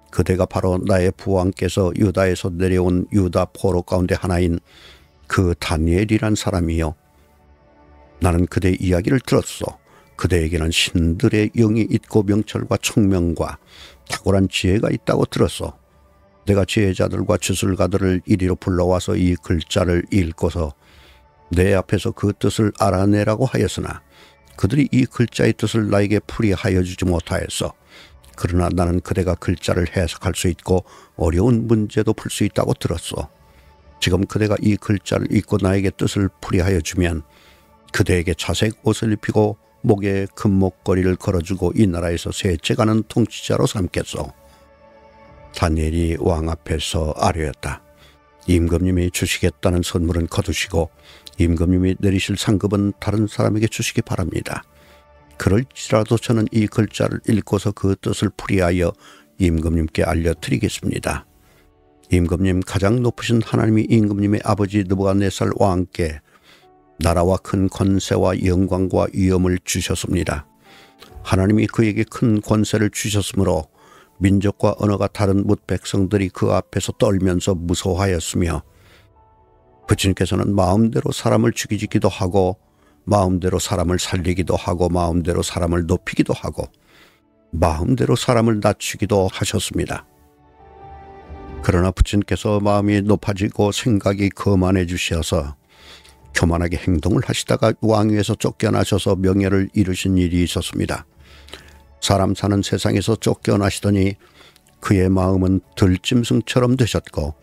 그대가 바로 나의 부왕께서 유다에서 내려온 유다 포로 가운데 하나인 그 다니엘이란 사람이요. 나는 그대의 이야기를 들었소. 그대에게는 신들의 영이 있고 명철과 청명과 탁월한 지혜가 있다고 들었소. 내가 지혜자들과 주술가들을 이리로 불러와서 이 글자를 읽고서 내 앞에서 그 뜻을 알아내라고 하였으나 그들이 이 글자의 뜻을 나에게 풀이하여 주지 못하였어. 그러나 나는 그대가 글자를 해석할 수 있고 어려운 문제도 풀 수 있다고 들었소. 지금 그대가 이 글자를 읽고 나에게 뜻을 풀이하여 주면 그대에게 자색 옷을 입히고 목에 금목걸이를 걸어주고 이 나라에서 셋째가는 통치자로 삼겠소. 다니엘이 왕 앞에서 아뢰었다. 임금님이 주시겠다는 선물은 거두시고 임금님이 내리실 상급은 다른 사람에게 주시기 바랍니다. 그럴지라도 저는 이 글자를 읽고서 그 뜻을 풀이하여 임금님께 알려드리겠습니다. 임금님, 가장 높으신 하나님이 임금님의 아버지 느부갓네살 왕께 나라와 큰 권세와 영광과 위엄을 주셨습니다. 하나님이 그에게 큰 권세를 주셨으므로 민족과 언어가 다른 뭇 백성들이 그 앞에서 떨면서 무서워하였으며 부친께서는 마음대로 사람을 죽이기도 하고 마음대로 사람을 살리기도 하고 마음대로 사람을 높이기도 하고 마음대로 사람을 낮추기도 하셨습니다. 그러나 부친께서 마음이 높아지고 생각이 거만해지셔서 교만하게 행동을 하시다가 왕위에서 쫓겨나셔서 명예를 잃으신 일이 있었습니다. 사람 사는 세상에서 쫓겨나시더니 그의 마음은 들짐승처럼 되셨고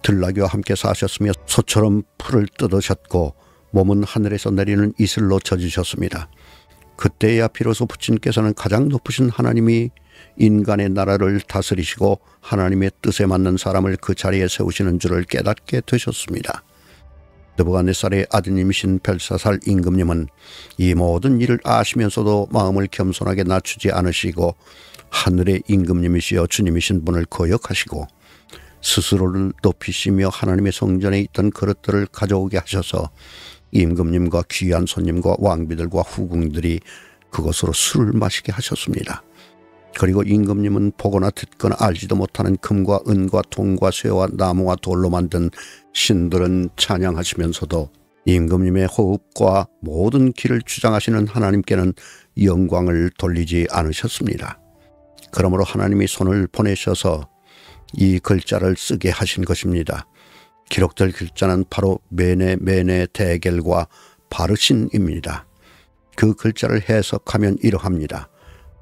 들나귀와 함께 사셨으며 소처럼 풀을 뜯으셨고 몸은 하늘에서 내리는 이슬로 젖으셨습니다. 그때야 비로소 부친께서는 가장 높으신 하나님이 인간의 나라를 다스리시고 하나님의 뜻에 맞는 사람을 그 자리에 세우시는 줄을 깨닫게 되셨습니다. 느부갓네살의 아드님이신 벨사살 임금님은 이 모든 일을 아시면서도 마음을 겸손하게 낮추지 않으시고 하늘의 임금님이시여 주님이신 분을 거역하시고 스스로를 높이시며 하나님의 성전에 있던 그릇들을 가져오게 하셔서 임금님과 귀한 손님과 왕비들과 후궁들이 그것으로 술을 마시게 하셨습니다. 그리고 임금님은 보거나 듣거나 알지도 못하는 금과 은과 동과 쇠와 나무와 돌로 만든 신들은 찬양하시면서도 임금님의 호흡과 모든 길을 주장하시는 하나님께는 영광을 돌리지 않으셨습니다. 그러므로 하나님이 손을 보내셔서 이 글자를 쓰게 하신 것입니다. 기록될 글자는 바로 메네 대겔과 바르신입니다. 그 글자를 해석하면 이러합니다.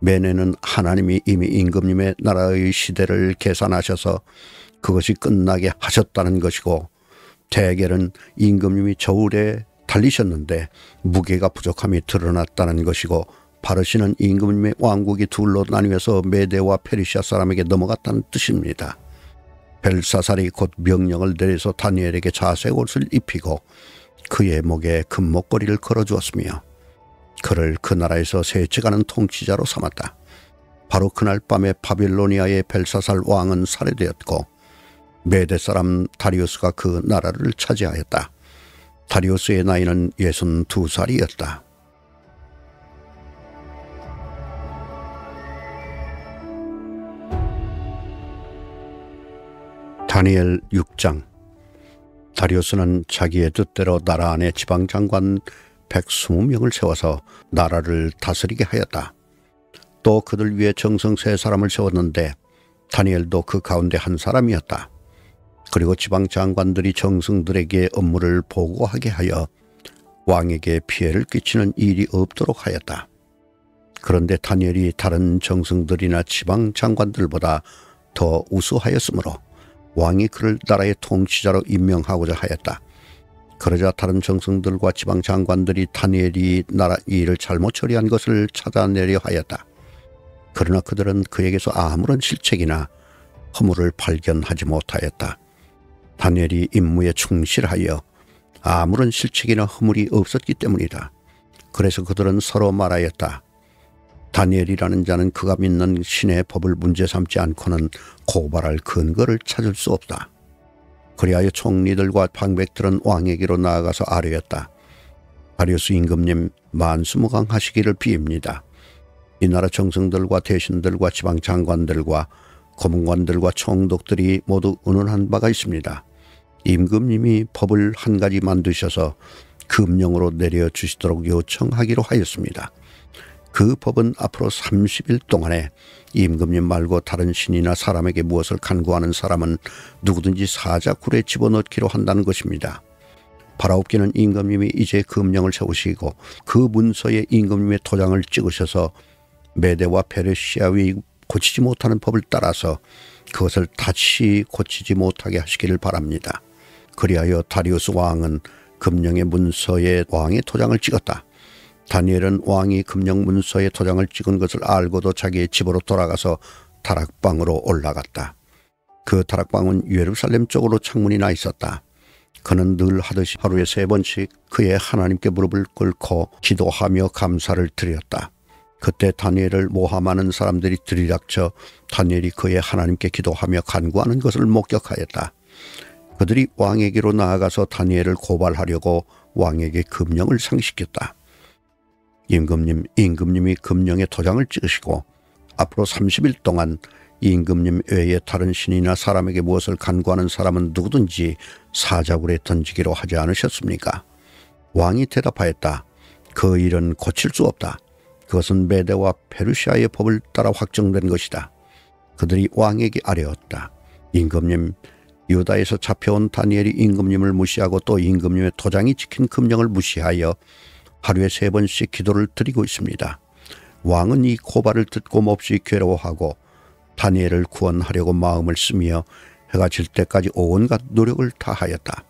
메네는 하나님이 이미 임금님의 나라의 시대를 계산하셔서 그것이 끝나게 하셨다는 것이고, 대겔은 임금님이 저울에 달리셨는데 무게가 부족함이 드러났다는 것이고, 바르신은 임금님의 왕국이 둘로 나뉘어서 메대와 페르시아 사람에게 넘어갔다는 뜻입니다. 벨사살이 곧 명령을 내려서 다니엘에게 자색 옷을 입히고 그의 목에 금목걸이를 걸어주었으며 그를 그 나라에서 셋째가는 통치자로 삼았다. 바로 그날 밤에 바빌로니아의 벨사살 왕은 살해되었고 메대 사람 다리우스가 그 나라를 차지하였다. 다리우스의 나이는 62살이었다. 다니엘 6장. 다리우스는 자기의 뜻대로 나라 안에 지방장관 120명을 세워서 나라를 다스리게 하였다. 또 그들 위에 정성 3사람을 세웠는데 다니엘도 그 가운데 한 사람이었다. 그리고 지방장관들이 정승들에게 업무를 보고하게 하여 왕에게 피해를 끼치는 일이 없도록 하였다. 그런데 다니엘이 다른 정승들이나 지방장관들보다 더 우수하였으므로 왕이 그를 나라의 통치자로 임명하고자 하였다. 그러자 다른 정승들과 지방장관들이 다니엘이 나라 일을 잘못 처리한 것을 찾아내려 하였다. 그러나 그들은 그에게서 아무런 실책이나 허물을 발견하지 못하였다. 다니엘이 임무에 충실하여 아무런 실책이나 허물이 없었기 때문이다. 그래서 그들은 서로 말하였다. 다니엘이라는 자는 그가 믿는 신의 법을 문제 삼지 않고는 고발할 근거를 찾을 수 없다. 그리하여 총리들과 방백들은 왕에게로 나아가서 아뢰었다. 다리우스 임금님, 만수무강하시기를 비입니다. 이 나라 정승들과 대신들과 지방장관들과 고문관들과 총독들이 모두 의논한 바가 있습니다. 임금님이 법을 한 가지 만드셔서 금령으로 내려주시도록 요청하기로 하였습니다. 그 법은 앞으로 30일 동안에 임금님 말고 다른 신이나 사람에게 무엇을 간구하는 사람은 누구든지 사자굴에 집어넣기로 한다는 것입니다. 바라옵기는 임금님이 이제 금령을 세우시고 그 문서에 임금님의 도장을 찍으셔서 메대와 페르시아의 고치지 못하는 법을 따라서 그것을 다시 고치지 못하게 하시기를 바랍니다. 그리하여 다리우스 왕은 금령의 문서에 왕의 도장을 찍었다. 다니엘은 왕이 금령 문서에 도장을 찍은 것을 알고도 자기의 집으로 돌아가서 다락방으로 올라갔다. 그 다락방은 예루살렘 쪽으로 창문이 나 있었다. 그는 늘 하듯이 하루에 3번씩 그의 하나님께 무릎을 꿇고 기도하며 감사를 드렸다. 그때 다니엘을 모함하는 사람들이 들이닥쳐 다니엘이 그의 하나님께 기도하며 간구하는 것을 목격하였다. 그들이 왕에게로 나아가서 다니엘을 고발하려고 왕에게 금령을 상시켰다. 임금님이 금령에 도장을 찍으시고 앞으로 30일 동안 임금님 외에 다른 신이나 사람에게 무엇을 간구하는 사람은 누구든지 사자굴에 던지기로 하지 않으셨습니까? 왕이 대답하였다. 그 일은 고칠 수 없다. 그것은 메대와 페르시아의 법을 따라 확정된 것이다. 그들이 왕에게 아뢰었다. 임금님, 유다에서 잡혀온 다니엘이 임금님을 무시하고 또 임금님의 도장이 찍힌 금령을 무시하여 하루에 3번씩 기도를 드리고 있습니다. 왕은 이 고발을 듣고 몹시 괴로워하고 다니엘을 구원하려고 마음을 쓰며 해가 질 때까지 온갖 노력을 다하였다.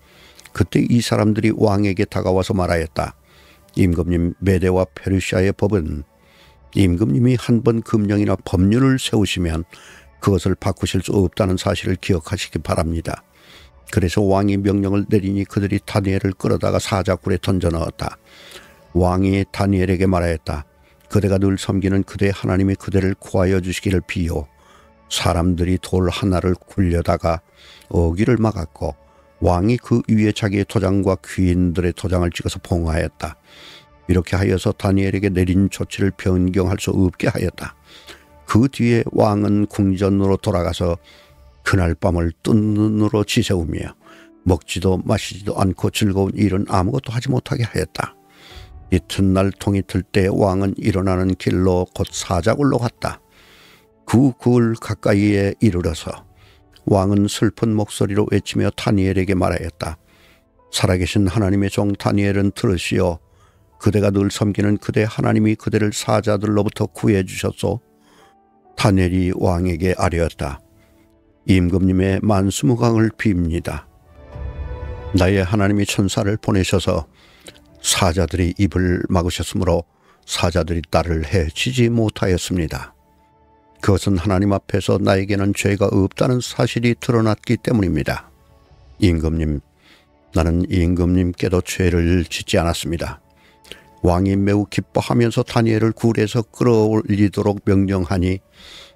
그때 이 사람들이 왕에게 다가와서 말하였다. 임금님, 메대와 페르시아의 법은 임금님이 한 번 금령이나 법률을 세우시면 그것을 바꾸실 수 없다는 사실을 기억하시기 바랍니다. 그래서 왕이 명령을 내리니 그들이 다니엘을 끌어다가 사자굴에 던져 넣었다. 왕이 다니엘에게 말하였다. 그대가 늘 섬기는 그대 하나님이 그대를 구하여 주시기를 비요. 사람들이 돌 하나를 굴려다가 어귀를 막았고 왕이 그 위에 자기의 도장과 귀인들의 도장을 찍어서 봉하였다. 이렇게 하여서 다니엘에게 내린 조치를 변경할 수 없게 하였다. 그 뒤에 왕은 궁전으로 돌아가서 그날 밤을 뜬 눈으로 지새우며 먹지도 마시지도 않고 즐거운 일은 아무것도 하지 못하게 하였다. 이튿날 동이 틀 때 왕은 일어나는 길로 곧 사자굴로 갔다. 그 굴 가까이에 이르러서 왕은 슬픈 목소리로 외치며 다니엘에게 말하였다. 살아계신 하나님의 종 다니엘은 들으시오. 그대가 늘 섬기는 그대 하나님이 그대를 사자들로부터 구해 주셨소. 다니엘이 왕에게 아뢰었다. 임금님의 만수무강을 빕니다. 나의 하나님이 천사를 보내셔서 사자들이 입을 막으셨으므로 사자들이 나를 해치지 못하였습니다. 그것은 하나님 앞에서 나에게는 죄가 없다는 사실이 드러났기 때문입니다. 임금님, 나는 임금님께도 죄를 짓지 않았습니다. 왕이 매우 기뻐하면서 다니엘을 굴에서 끌어올리도록 명령하니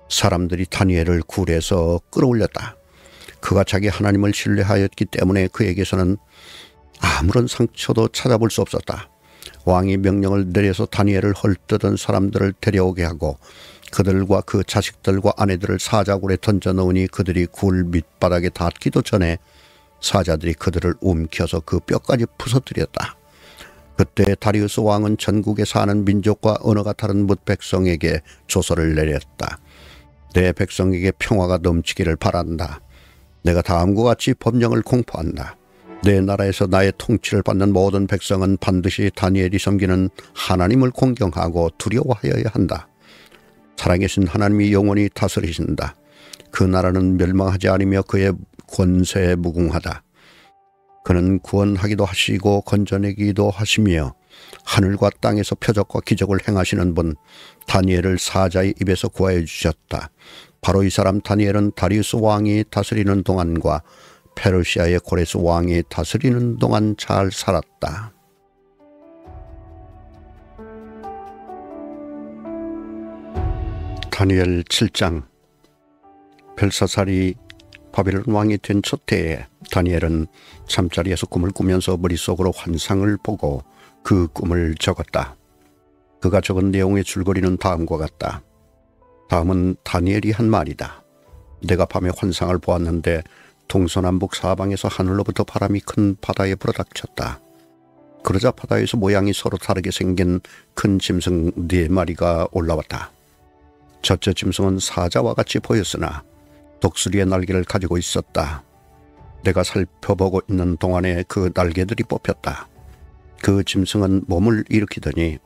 사람들이 다니엘을 굴에서 끌어올렸다. 그가 자기 하나님을 신뢰하였기 때문에 그에게서는 아무런 상처도 찾아볼 수 없었다. 왕이 명령을 내려서 다니엘을 헐뜯은 사람들을 데려오게 하고 그들과 그 자식들과 아내들을 사자굴에 던져 넣으니 그들이 굴 밑바닥에 닿기도 전에 사자들이 그들을 움켜서 그 뼈까지 부서뜨렸다. 그때 다리우스 왕은 전국에 사는 민족과 언어가 다른 뭇 백성에게 조서를 내렸다. 내 백성에게 평화가 넘치기를 바란다. 내가 다음과 같이 법령을 공포한다. 내 나라에서 나의 통치를 받는 모든 백성은 반드시 다니엘이 섬기는 하나님을 공경하고 두려워하여야 한다. 살아계신 하나님이 영원히 다스리신다. 그 나라는 멸망하지 않으며 그의 권세에 무궁하다. 그는 구원하기도 하시고 건져내기도 하시며 하늘과 땅에서 표적과 기적을 행하시는 분 다니엘을 사자의 입에서 구하여 주셨다. 바로 이 사람 다니엘은 다리우스 왕이 다스리는 동안과 페르시아의 고레스 왕이 다스리는 동안 잘 살았다. 다니엘 7장. 벨사살이 바벨론 왕이 된 첫 해에 다니엘은 잠자리에서 꿈을 꾸면서 머릿속으로 환상을 보고 그 꿈을 적었다. 그가 적은 내용의 줄거리는 다음과 같다. 다음은 다니엘이 한 말이다. 내가 밤에 환상을 보았는데 동서남북 사방에서 하늘로부터 바람이 큰 바다에 불어닥쳤다. 그러자 바다에서 모양이 서로 다르게 생긴 큰 짐승 4마리가 올라왔다. 첫째 짐승은 사자와 같이 보였으나 독수리의 날개를 가지고 있었다. 내가 살펴보고 있는 동안에 그 날개들이 뽑혔다. 그 짐승은 몸을 일으키더니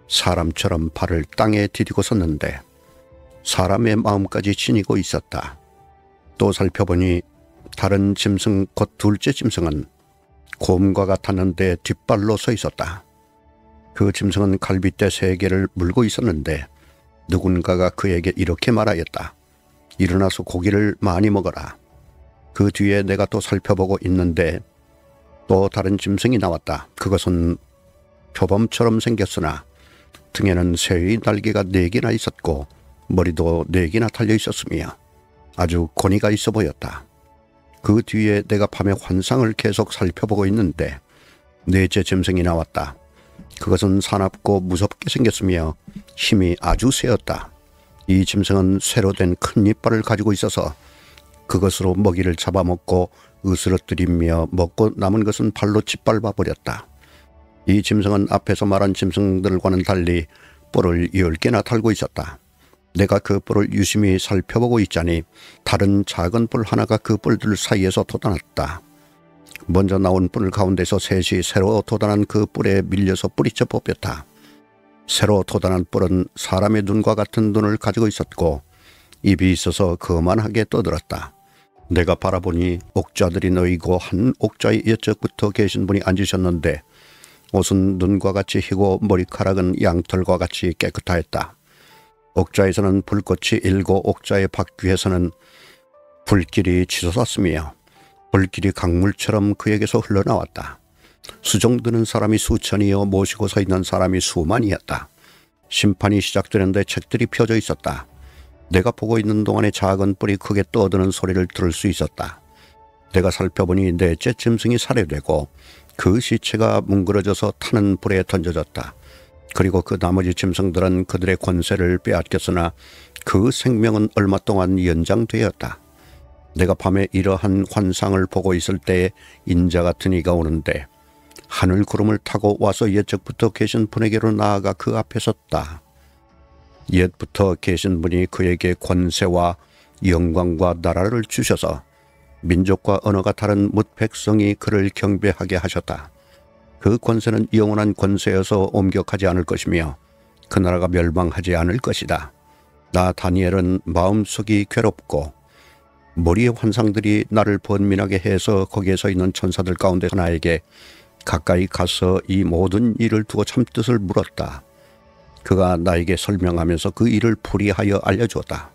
사람처럼 발을 땅에 디디고 섰는데 사람의 마음까지 지니고 있었다. 또 살펴보니 다른 짐승 곧 둘째 짐승은 곰과 같았는데 뒷발로 서 있었다. 그 짐승은 갈빗대 3개를 물고 있었는데 누군가가 그에게 이렇게 말하였다. 일어나서 고기를 많이 먹어라. 그 뒤에 내가 또 살펴보고 있는데 또 다른 짐승이 나왔다. 그것은 표범처럼 생겼으나 등에는 새의 날개가 4개나 있었고 머리도 4개나 달려 있었으며 아주 권위가 있어 보였다. 그 뒤에 내가 밤에 환상을 계속 살펴보고 있는데 4째 짐승이 나왔다. 그것은 사납고 무섭게 생겼으며 힘이 아주 세었다. 이 짐승은 쇠로 된 큰 이빨을 가지고 있어서 그것으로 먹이를 잡아먹고 으스러뜨리며 먹고 남은 것은 발로 짓밟아 버렸다. 이 짐승은 앞에서 말한 짐승들과는 달리 뿔을 10개나 달고 있었다. 내가 그 뿔을 유심히 살펴보고 있자니 다른 작은 뿔 하나가 그 뿔들 사이에서 돋아났다. 먼저 나온 뿔 가운데서 셋이 새로 돋아난 그 뿔에 밀려서 뿌리쳐 뽑혔다. 새로 돋아난 뿔은 사람의 눈과 같은 눈을 가지고 있었고 입이 있어서 거만하게 떠들었다. 내가 바라보니 옥좌들이 놓이고 한 옥좌의 이쪽부터 계신 분이 앉으셨는데 옷은 눈과 같이 희고 머리카락은 양털과 같이 깨끗하였다. 옥좌에서는 불꽃이 일고 옥좌의 바퀴에서는 불길이 치솟았으며 불길이 강물처럼 그에게서 흘러나왔다. 수종드는 사람이 수천이요 모시고 서 있는 사람이 수만이었다. 심판이 시작되는데 책들이 펴져 있었다. 내가 보고 있는 동안에 작은 뿔이 크게 떠드는 소리를 들을 수 있었다. 내가 살펴보니 4째 짐승이 살해되고 그 시체가 뭉그러져서 타는 불에 던져졌다. 그리고 그 나머지 짐승들은 그들의 권세를 빼앗겼으나 그 생명은 얼마 동안 연장되었다. 내가 밤에 이러한 환상을 보고 있을 때에 인자 같은 이가 오는데 하늘 구름을 타고 와서 옛적부터 계신 분에게로 나아가 그 앞에 섰다. 옛부터 계신 분이 그에게 권세와 영광과 나라를 주셔서 민족과 언어가 다른 뭇 백성이 그를 경배하게 하셨다. 그 권세는 영원한 권세여서 옮겨가지 않을 것이며 그 나라가 멸망하지 않을 것이다. 나 다니엘은 마음속이 괴롭고 머리의 환상들이 나를 번민하게 해서 거기에 서 있는 천사들 가운데 하나에게 가까이 가서 이 모든 일을 두고 참뜻을 물었다. 그가 나에게 설명하면서 그 일을 풀이하여 알려주었다.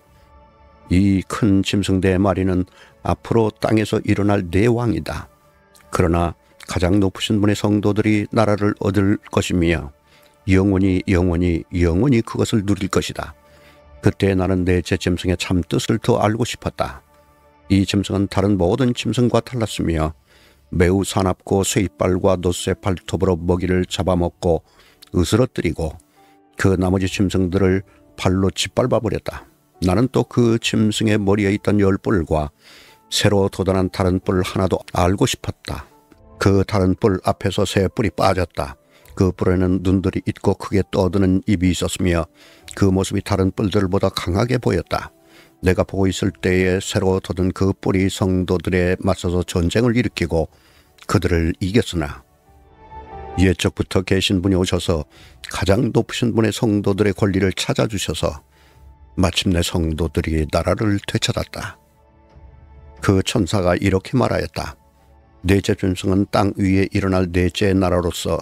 이 큰 짐승 4마리는 앞으로 땅에서 일어날 4왕이다. 그러나 가장 높으신 분의 성도들이 나라를 얻을 것이며 영원히 그것을 누릴 것이다. 그때 나는 4째 짐승의 참뜻을 더 알고 싶었다. 이 짐승은 다른 모든 짐승과 달랐으며 매우 사납고 쇠이빨과 노쇠 발톱으로 먹이를 잡아먹고 으스러뜨리고 그 나머지 짐승들을 발로 짓밟아 버렸다. 나는 또 그 짐승의 머리에 있던 10뿔과 새로 돋아난 다른 뿔 하나도 알고 싶었다. 그 다른 뿔 앞에서 새 뿔이 빠졌다. 그 뿔에는 눈들이 있고 크게 떠드는 입이 있었으며 그 모습이 다른 뿔들보다 강하게 보였다. 내가 보고 있을 때에 새로 돋은 그 뿔이 성도들에 맞서서 전쟁을 일으키고 그들을 이겼으나 옛적부터 계신 분이 오셔서 가장 높으신 분의 성도들의 권리를 찾아주셔서 마침내 성도들이 나라를 되찾았다. 그 천사가 이렇게 말하였다. 넷째 짐승은 땅 위에 일어날 넷째 나라로서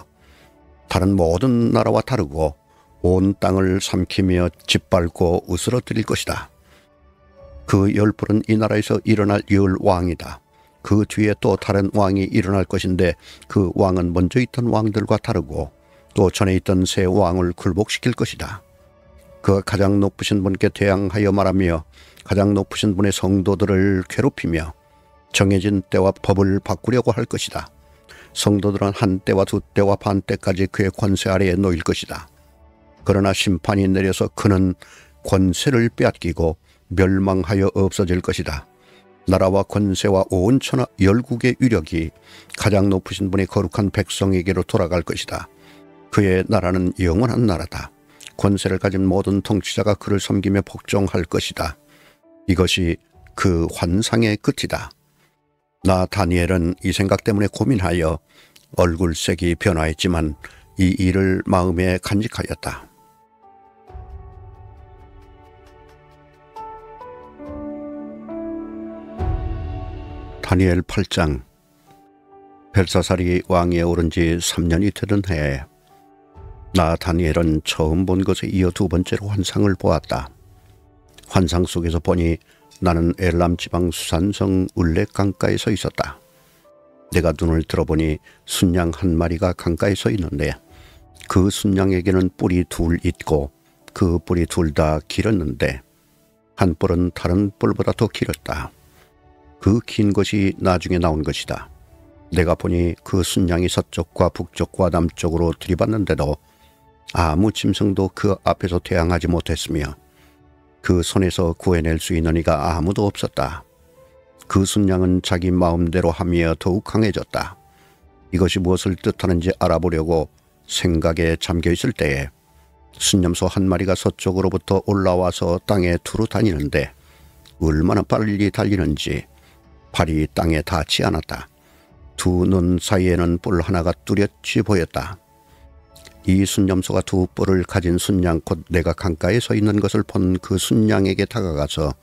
다른 모든 나라와 다르고 온 땅을 삼키며 짓밟고 으스러뜨릴 것이다. 그 10뿔은 이 나라에서 일어날 왕이다. 그 뒤에 또 다른 왕이 일어날 것인데 그 왕은 먼저 있던 왕들과 다르고 또 전에 있던 새 왕을 굴복시킬 것이다. 그 가장 높으신 분께 대항하여 말하며 가장 높으신 분의 성도들을 괴롭히며 정해진 때와 법을 바꾸려고 할 것이다. 성도들은 한 때와 두 때와 반 때까지 그의 권세 아래에 놓일 것이다. 그러나 심판이 내려서 그는 권세를 빼앗기고 멸망하여 없어질 것이다. 나라와 권세와 온 천하 열국의 위력이 가장 높으신 분의 거룩한 백성에게로 돌아갈 것이다. 그의 나라는 영원한 나라다. 권세를 가진 모든 통치자가 그를 섬기며 복종할 것이다. 이것이 그 환상의 끝이다. 나 다니엘은 이 생각 때문에 고민하여 얼굴색이 변화했지만 이 일을 마음에 간직하였다. 다니엘 8장. 벨사살이 왕위에 오른 지 3년이 되던 해에 나 다니엘은 처음 본 것에 이어 두 번째로 환상을 보았다. 환상 속에서 보니 나는 엘람 지방 수산성 울렉 강가에 서 있었다. 내가 눈을 들어보니 순양 한 마리가 강가에 서 있는데 그 순양에게는 뿔이 둘 있고 그 뿔이 둘 다 길었는데 한 뿔은 다른 뿔보다 더 길었다. 그 긴 것이 나중에 나온 것이다. 내가 보니 그 순양이 서쪽과 북쪽과 남쪽으로 들이받는데도 아무 짐승도 그 앞에서 대항하지 못했으며 그 손에서 구해낼 수 있는 이가 아무도 없었다. 그 순양은 자기 마음대로 하며 더욱 강해졌다. 이것이 무엇을 뜻하는지 알아보려고 생각에 잠겨있을 때에 순념소 한 마리가 서쪽으로부터 올라와서 땅에 두루 다니는데 얼마나 빨리 달리는지 발이 땅에 닿지 않았다. 두 눈 사이에는 뿔 하나가 뚜렷이 보였다. 이 순념소가 두 뿔을 가진 순양 곧 내가 강가에 서 있는 것을 본 그 순양에게 다가가서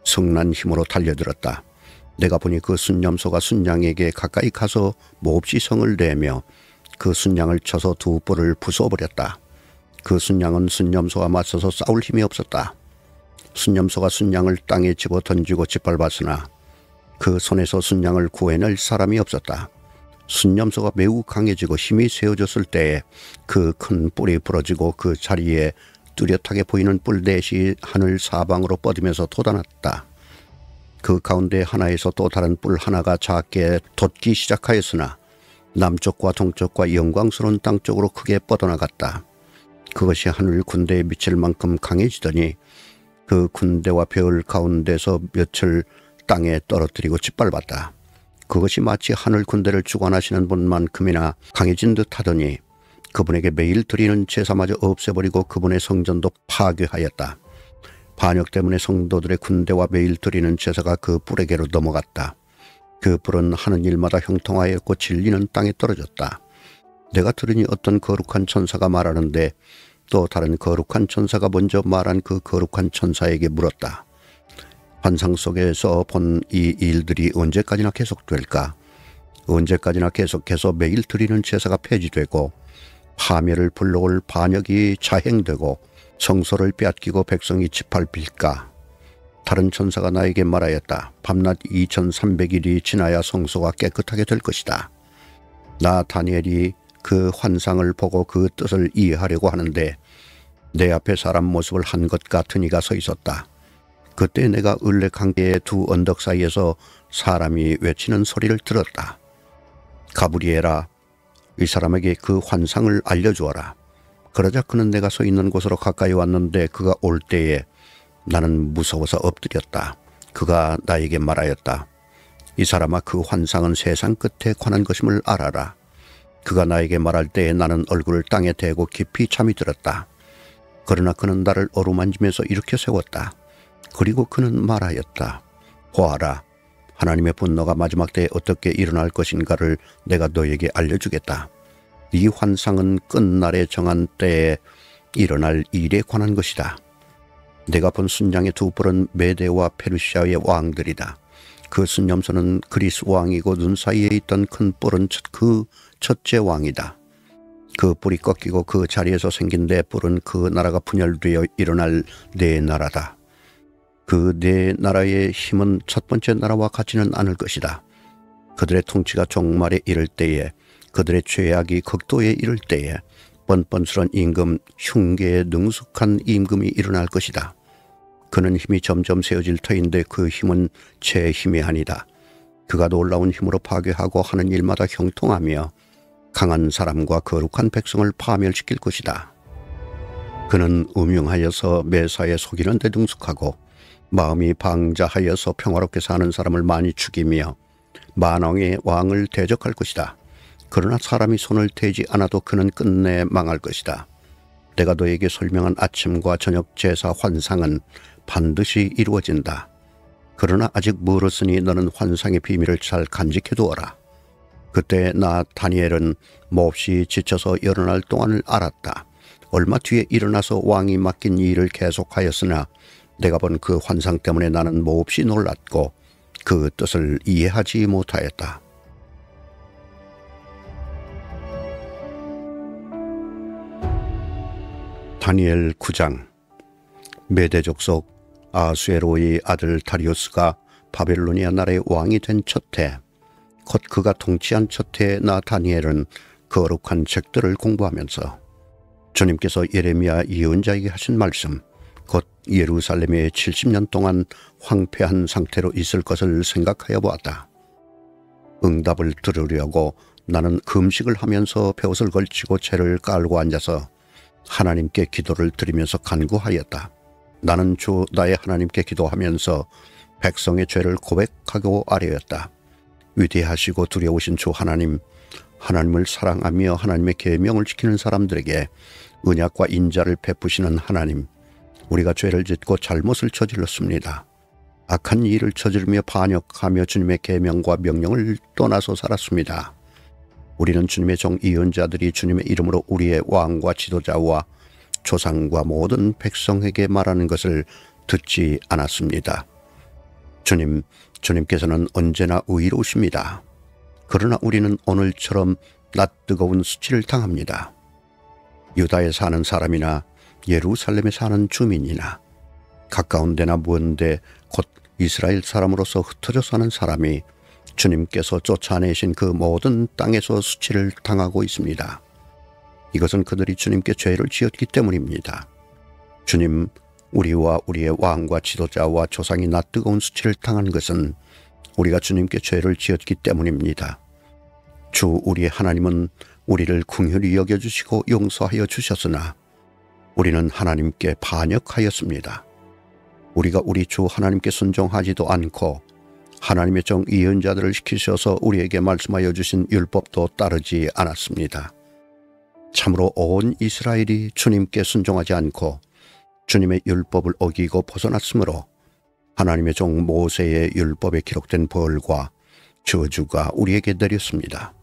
성난 힘으로 달려들었다. 내가 보니 그 순념소가 순양에게 가까이 가서 몹시 성을 내며 그 순양을 쳐서 두 뿔을 부숴버렸다. 그 순양은 순념소와 맞서서 싸울 힘이 없었다. 순념소가 순양을 땅에 집어 던지고 짓밟았으나 그 손에서 순양을 구해낼 사람이 없었다. 순념소가 매우 강해지고 힘이 세워졌을 때에 그 큰 뿔이 부러지고 그 자리에 뚜렷하게 보이는 뿔 넷이 하늘 사방으로 뻗으면서 돋아났다. 그 가운데 하나에서 또 다른 뿔 하나가 작게 돋기 시작하였으나 남쪽과 동쪽과 영광스러운 땅 쪽으로 크게 뻗어나갔다. 그것이 하늘 군대에 미칠 만큼 강해지더니 그 군대와 별 가운데서 몇을 땅에 떨어뜨리고 짓밟았다. 그것이 마치 하늘 군대를 주관하시는 분만큼이나 강해진 듯 하더니 그분에게 매일 드리는 제사마저 없애버리고 그분의 성전도 파괴하였다. 반역 때문에 성도들의 군대와 매일 드리는 제사가 그 뿔에게로 넘어갔다. 그 뿔은 하는 일마다 형통하였고 진리는 땅에 떨어졌다. 내가 들으니 어떤 거룩한 천사가 말하는데 또 다른 거룩한 천사가 먼저 말한 그 거룩한 천사에게 물었다. 환상 속에서 본 이 일들이 언제까지나 계속될까? 언제까지나 계속해서 매일 드리는 제사가 폐지되고 파멸을 불러올 반역이 자행되고 성소를 빼앗기고 백성이 짓밟힐까? 다른 천사가 나에게 말하였다. 밤낮 2300일이 지나야 성소가 깨끗하게 될 것이다. 나 다니엘이 그 환상을 보고 그 뜻을 이해하려고 하는데 내 앞에 사람 모습을 한 것 같은 이가 서 있었다. 그때 내가 을레 강가의 두 언덕 사이에서 사람이 외치는 소리를 들었다. 가브리엘아, 이 사람에게 그 환상을 알려주어라. 그러자 그는 내가 서 있는 곳으로 가까이 왔는데 그가 올 때에 나는 무서워서 엎드렸다. 그가 나에게 말하였다. 이 사람아, 그 환상은 세상 끝에 관한 것임을 알아라. 그가 나에게 말할 때에 나는 얼굴을 땅에 대고 깊이 잠이 들었다. 그러나 그는 나를 어루만지면서 이렇게 세웠다. 그리고 그는 말하였다. 보아라, 하나님의 분노가 마지막 때에 어떻게 일어날 것인가를 내가 너에게 알려주겠다. 이 환상은 끝날에 정한 때에 일어날 일에 관한 것이다. 내가 본 순양의 두 뿔은 메대와 페르시아의 왕들이다. 그 순념소는 그리스 왕이고 눈 사이에 있던 큰 뿔은 그 첫째 왕이다. 그 뿔이 꺾이고 그 자리에서 생긴 네 뿔은 그 나라가 분열되어 일어날 네 나라다. 그 네 나라의 힘은 첫 번째 나라와 같지는 않을 것이다. 그들의 통치가 종말에 이를 때에, 그들의 죄악이 극도에 이를 때에 뻔뻔스런 임금, 흉계에 능숙한 임금이 일어날 것이다. 그는 힘이 점점 세워질 터인데 그 힘은 제 힘이 아니다. 그가 놀라운 힘으로 파괴하고 하는 일마다 형통하며 강한 사람과 거룩한 백성을 파멸시킬 것이다. 그는 음흉하여서 매사에 속이는 데 능숙하고 마음이 방자하여서 평화롭게 사는 사람을 많이 죽이며 만왕의 왕을 대적할 것이다. 그러나 사람이 손을 대지 않아도 그는 끝내 망할 것이다. 내가 너에게 설명한 아침과 저녁 제사 환상은 반드시 이루어진다. 그러나 아직 멀었으니 너는 환상의 비밀을 잘 간직해두어라. 그때 나 다니엘은 몹시 지쳐서 여러 날 동안을 알았다. 얼마 뒤에 일어나서 왕이 맡긴 일을 계속하였으나 내가 본 그 환상 때문에 나는 몹시 놀랐고 그 뜻을 이해하지 못하였다. 다니엘 9장. 메대 족속 아수에로의 아들 다리우스가 바벨로니아 나라의 왕이 된 첫 해, 곧 그가 통치한 첫 해에 나 다니엘은 거룩한 책들을 공부하면서 주님께서 예레미야 예언자에게 하신 말씀, 곧 예루살렘에 70년 동안 황폐한 상태로 있을 것을 생각하여 보았다. 응답을 들으려고 나는 금식을 하면서 베옷을 걸치고 채를 깔고 앉아서 하나님께 기도를 드리면서 간구하였다. 나는 주 나의 하나님께 기도하면서 백성의 죄를 고백하고 아뢰었다. 위대하시고 두려우신 주 하나님, 하나님을 사랑하며 하나님의 계명을 지키는 사람들에게 은약과 인자를 베푸시는 하나님, 우리가 죄를 짓고 잘못을 저질렀습니다. 악한 일을 저지르며 반역하며 주님의 계명과 명령을 떠나서 살았습니다. 우리는 주님의 종 예언자들이 주님의 이름으로 우리의 왕과 지도자와 조상과 모든 백성에게 말하는 것을 듣지 않았습니다. 주님께서는 언제나 의로우십니다. 그러나 우리는 오늘처럼 낯뜨거운 수치를 당합니다. 유다에 사는 사람이나 예루살렘에 사는 주민이나 가까운 데나 먼 데 곧 이스라엘 사람으로서 흩어져 사는 사람이 주님께서 쫓아내신 그 모든 땅에서 수치를 당하고 있습니다. 이것은 그들이 주님께 죄를 지었기 때문입니다. 주님, 우리와 우리의 왕과 지도자와 조상이 낯뜨거운 수치를 당한 것은 우리가 주님께 죄를 지었기 때문입니다. 주 우리의 하나님은 우리를 긍휼히 여겨주시고 용서하여 주셨으나 우리는 하나님께 반역하였습니다. 우리가 우리 주 하나님께 순종하지도 않고 하나님의 종 예언자들을 시키셔서 우리에게 말씀하여 주신 율법도 따르지 않았습니다. 참으로 온 이스라엘이 주님께 순종하지 않고 주님의 율법을 어기고 벗어났으므로 하나님의 종 모세의 율법에 기록된 벌과 저주가 우리에게 내렸습니다.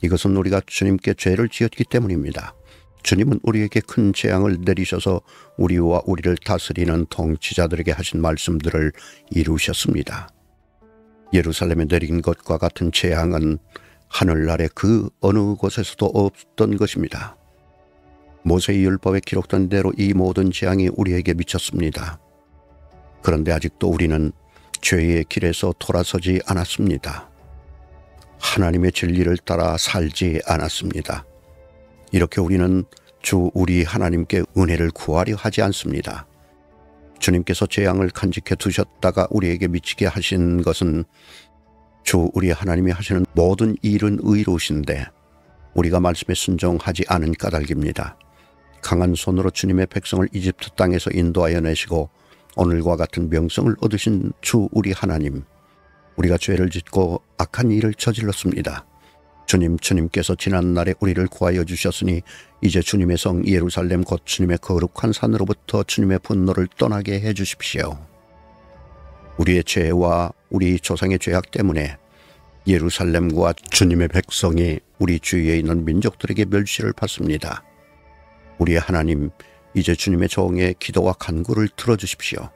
이것은 우리가 주님께 죄를 지었기 때문입니다. 주님은 우리에게 큰 재앙을 내리셔서 우리와 우리를 다스리는 통치자들에게 하신 말씀들을 이루셨습니다. 예루살렘에 내린 것과 같은 재앙은 하늘 아래 그 어느 곳에서도 없던 것입니다. 모세의 율법에 기록된 대로 이 모든 재앙이 우리에게 미쳤습니다. 그런데 아직도 우리는 죄의 길에서 돌아서지 않았습니다. 하나님의 진리를 따라 살지 않았습니다. 이렇게 우리는 주 우리 하나님께 은혜를 구하려 하지 않습니다. 주님께서 재앙을 간직해 두셨다가 우리에게 미치게 하신 것은 주 우리 하나님이 하시는 모든 일은 의로우신데 우리가 말씀에 순종하지 않은 까닭입니다. 강한 손으로 주님의 백성을 이집트 땅에서 인도하여 내시고 오늘과 같은 명성을 얻으신 주 우리 하나님, 우리가 죄를 짓고 악한 일을 저질렀습니다. 주님께서 지난날에 우리를 구하여 주셨으니 이제 주님의 성 예루살렘 곧 주님의 거룩한 산으로부터 주님의 분노를 떠나게 해 주십시오. 우리의 죄와 우리 조상의 죄악 때문에 예루살렘과 주님의 백성이 우리 주위에 있는 민족들에게 멸시를 받습니다. 우리의 하나님, 이제 주님의 종의 기도와 간구를 들어주십시오.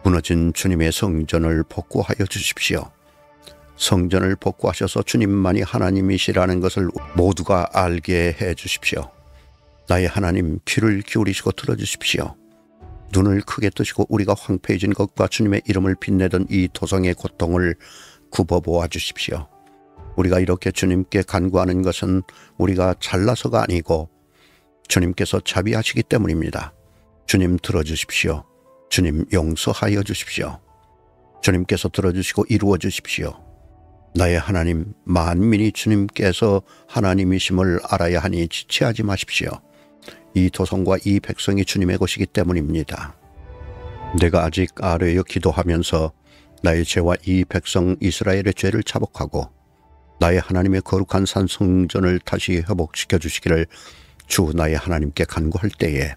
무너진 주님의 성전을 복구하여 주십시오. 성전을 복구하셔서 주님만이 하나님이시라는 것을 모두가 알게 해 주십시오. 나의 하나님, 귀를 기울이시고 들어주십시오. 눈을 크게 뜨시고 우리가 황폐해진 것과 주님의 이름을 빛내던 이 도성의 고통을 굽어보아 주십시오. 우리가 이렇게 주님께 간구하는 것은 우리가 잘나서가 아니고 주님께서 자비하시기 때문입니다. 주님 들어주십시오. 주님 용서하여 주십시오. 주님께서 들어주시고 이루어 주십시오. 나의 하나님, 만민이 주님께서 하나님이심을 알아야 하니 지체하지 마십시오. 이 도성과 이 백성이 주님의 것이기 때문입니다. 내가 아직 아뢰어 기도하면서 나의 죄와 이 백성 이스라엘의 죄를 자복하고 나의 하나님의 거룩한 산 성전을 다시 회복시켜 주시기를 주 나의 하나님께 간구할 때에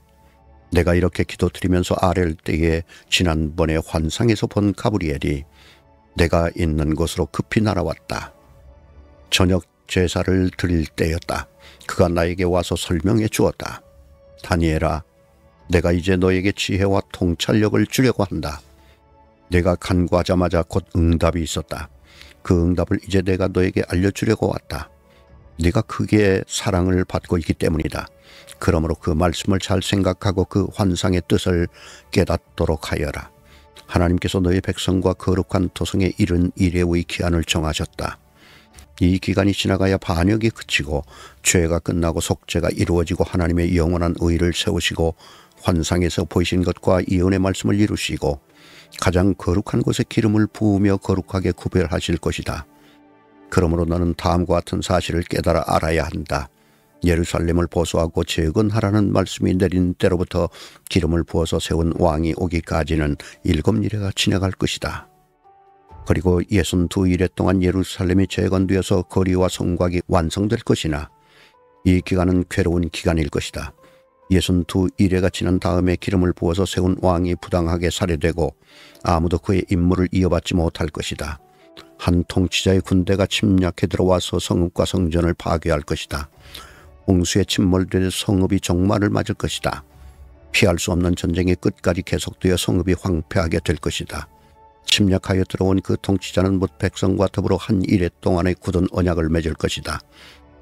내가 이렇게 기도드리면서 아뢰을 때에 지난번에 환상에서 본 가브리엘이 내가 있는 곳으로 급히 날아왔다. 저녁 제사를 드릴 때였다. 그가 나에게 와서 설명해 주었다. 다니엘아, 내가 이제 너에게 지혜와 통찰력을 주려고 한다. 내가 간구하자마자 곧 응답이 있었다. 그 응답을 이제 내가 너에게 알려주려고 왔다. 네가 크게 사랑을 받고 있기 때문이다. 그러므로 그 말씀을 잘 생각하고 그 환상의 뜻을 깨닫도록 하여라. 하나님께서 너희 백성과 거룩한 도성에 이른 이레의 기한을 정하셨다. 이 기간이 지나가야 반역이 그치고 죄가 끝나고 속죄가 이루어지고 하나님의 영원한 의를 세우시고 환상에서 보이신 것과 예언의 말씀을 이루시고 가장 거룩한 곳에 기름을 부으며 거룩하게 구별하실 것이다. 그러므로 너는 다음과 같은 사실을 깨달아 알아야 한다. 예루살렘을 보수하고 재건하라는 말씀이 내린 때로부터 기름을 부어서 세운 왕이 오기까지는 7일가 지나갈 것이다. 그리고 62일 동안 예루살렘이 재건되어서 거리와 성곽이 완성될 것이나 이 기간은 괴로운 기간일 것이다. 62일가 지난 다음에 기름을 부어서 세운 왕이 부당하게 살해되고 아무도 그의 임무를 이어받지 못할 것이다. 한 통치자의 군대가 침략해 들어와서 성읍과 성전을 파괴할 것이다. 홍수에 침몰될 성읍이 종말을 맞을 것이다. 피할 수 없는 전쟁이 끝까지 계속되어 성읍이 황폐하게 될 것이다. 침략하여 들어온 그 통치자는 뭇 백성과 더불어 한 일해 동안의 굳은 언약을 맺을 것이다.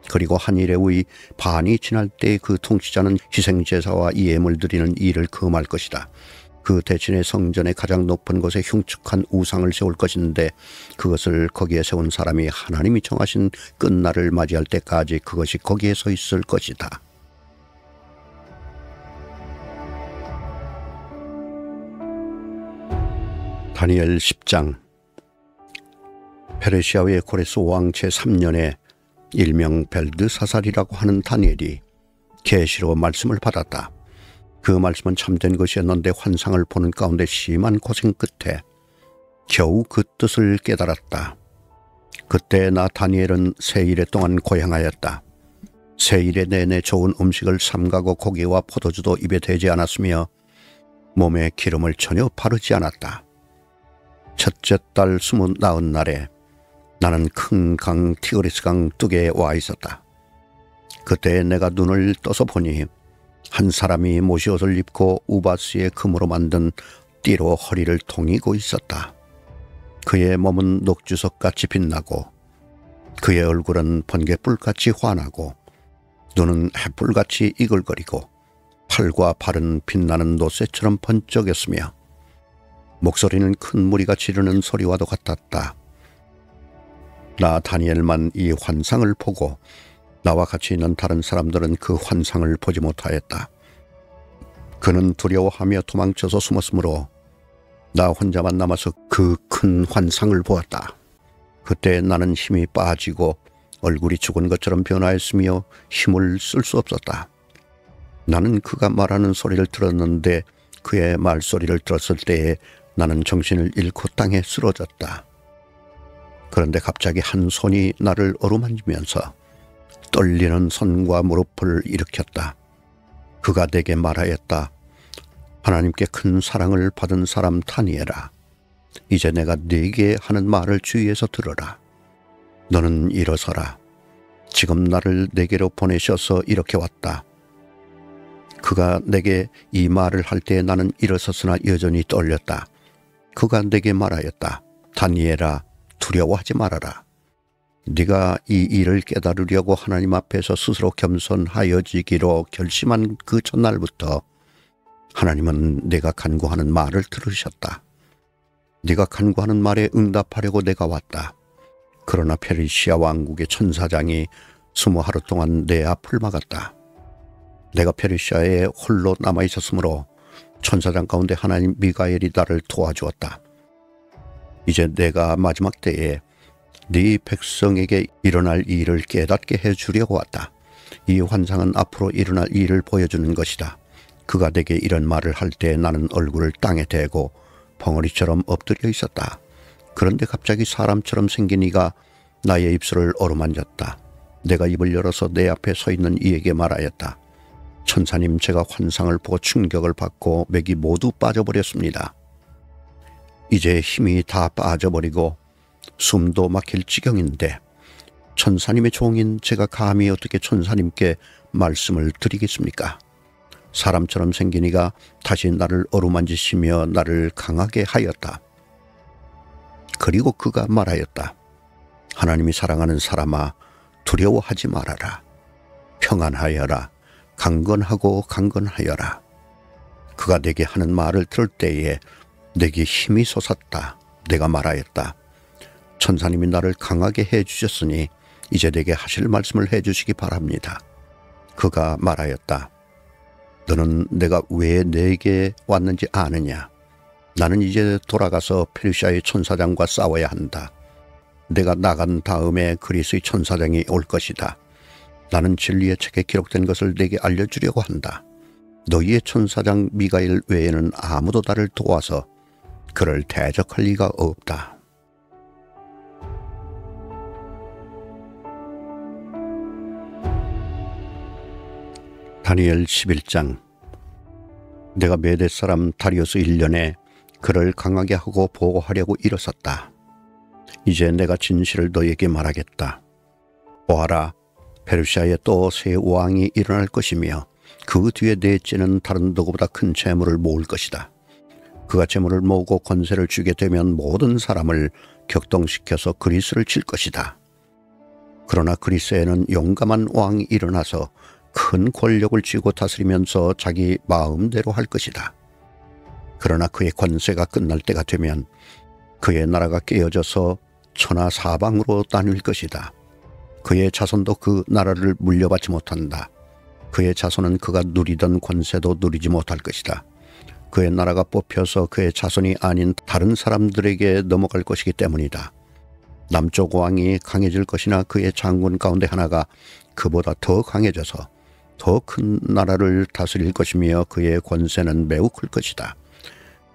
그리고 한 일해의 반이 지날 때 그 통치자는 희생제사와 예물 드리는 일을 금할 것이다. 그 대신에 성전의 가장 높은 곳에 흉측한 우상을 세울 것인데 그것을 거기에 세운 사람이 하나님이 정하신 끝날을 맞이할 때까지 그것이 거기에 서 있을 것이다. 다니엘 10장. 페르시아의 고레스 왕 제3년에 일명 벨드사살이라고 하는 다니엘이 계시로 말씀을 받았다. 그 말씀은 참된 것이었는데 환상을 보는 가운데 심한 고생 끝에 겨우 그 뜻을 깨달았다. 그때 나 다니엘은 세 일에 동안 고향하였다. 세 일에 내내 좋은 음식을 삼가고 고기와 포도주도 입에 대지 않았으며 몸에 기름을 전혀 바르지 않았다. 첫째 달 29날에 나는 큰 강 티그리스강 뚜개에 와 있었다. 그때 내가 눈을 떠서 보니 한 사람이 모시옷을 입고 우바스의 금으로 만든 띠로 허리를 동이고 있었다. 그의 몸은 녹주석같이 빛나고 그의 얼굴은 번갯불같이 환하고 눈은 햇불같이 이글거리고 팔과 발은 빛나는 노쇠처럼 번쩍였으며 목소리는 큰 무리가 지르는 소리와도 같았다. 나 다니엘만 이 환상을 보고 나와 같이 있는 다른 사람들은 그 환상을 보지 못하였다. 그는 두려워하며 도망쳐서 숨었으므로 나 혼자만 남아서 그 큰 환상을 보았다. 그때 나는 힘이 빠지고 얼굴이 죽은 것처럼 변화했으며 힘을 쓸 수 없었다. 나는 그가 말하는 소리를 들었는데 그의 말소리를 들었을 때에 나는 정신을 잃고 땅에 쓰러졌다. 그런데 갑자기 한 손이 나를 어루만지면서 떨리는 손과 무릎을 일으켰다. 그가 내게 말하였다. 하나님께 큰 사랑을 받은 사람 다니엘아, 이제 내가 네게 하는 말을 주의해서 들어라. 너는 일어서라. 지금 나를 내게로 보내셔서 이렇게 왔다. 그가 내게 이 말을 할 때 나는 일어섰으나 여전히 떨렸다. 그가 내게 말하였다. 다니엘아, 두려워하지 말아라. 네가 이 일을 깨달으려고 하나님 앞에서 스스로 겸손하여지기로 결심한 그 첫날부터 하나님은 내가 간구하는 말을 들으셨다. 네가 간구하는 말에 응답하려고 내가 왔다. 그러나 페르시아 왕국의 천사장이 20하루 동안 내 앞을 막았다. 내가 페르시아에 홀로 남아있었으므로 천사장 가운데 하나님 미가엘이 나를 도와주었다. 이제 내가 마지막 때에 네 백성에게 일어날 일을 깨닫게 해주려고 왔다. 이 환상은 앞으로 일어날 일을 보여주는 것이다. 그가 내게 이런 말을 할 때 나는 얼굴을 땅에 대고 벙어리처럼 엎드려 있었다. 그런데 갑자기 사람처럼 생긴 이가 나의 입술을 어루만졌다. 내가 입을 열어서 내 앞에 서 있는 이에게 말하였다. 천사님, 제가 환상을 보고 충격을 받고 맥이 모두 빠져버렸습니다. 이제 힘이 다 빠져버리고 숨도 막힐 지경인데 천사님의 종인 제가 감히 어떻게 천사님께 말씀을 드리겠습니까? 사람처럼 생긴 이가 다시 나를 어루만지시며 나를 강하게 하였다. 그리고 그가 말하였다. 하나님이 사랑하는 사람아, 두려워하지 말아라. 평안하여라. 강건하고 강건하여라. 그가 내게 하는 말을 들을 때에 내게 힘이 솟았다. 내가 말하였다. 천사님이 나를 강하게 해주셨으니 이제 내게 하실 말씀을 해주시기 바랍니다. 그가 말하였다. 너는 내가 왜 내게 왔는지 아느냐? 나는 이제 돌아가서 페르시아의 천사장과 싸워야 한다. 내가 나간 다음에 그리스의 천사장이 올 것이다. 나는 진리의 책에 기록된 것을 내게 알려주려고 한다. 너희의 천사장 미가엘 외에는 아무도 나를 도와서 그를 대적할 리가 없다. 다니엘 11장. 내가 메대 사람 다리우스 1년에 그를 강하게 하고 보호하려고 일어섰다. 이제 내가 진실을 너에게 말하겠다. 보아라, 페르시아에 또 새 왕이 일어날 것이며 그 뒤에 넷째는 다른 누구보다 큰 재물을 모을 것이다. 그가 재물을 모으고 권세를 주게 되면 모든 사람을 격동시켜서 그리스를 칠 것이다. 그러나 그리스에는 용감한 왕이 일어나서 큰 권력을 쥐고 다스리면서 자기 마음대로 할 것이다. 그러나 그의 권세가 끝날 때가 되면 그의 나라가 깨어져서 천하 사방으로 나뉠 것이다. 그의 자손도 그 나라를 물려받지 못한다. 그의 자손은 그가 누리던 권세도 누리지 못할 것이다. 그의 나라가 뽑혀서 그의 자손이 아닌 다른 사람들에게 넘어갈 것이기 때문이다. 남쪽 왕이 강해질 것이나 그의 장군 가운데 하나가 그보다 더 강해져서 더 큰 나라를 다스릴 것이며 그의 권세는 매우 클 것이다.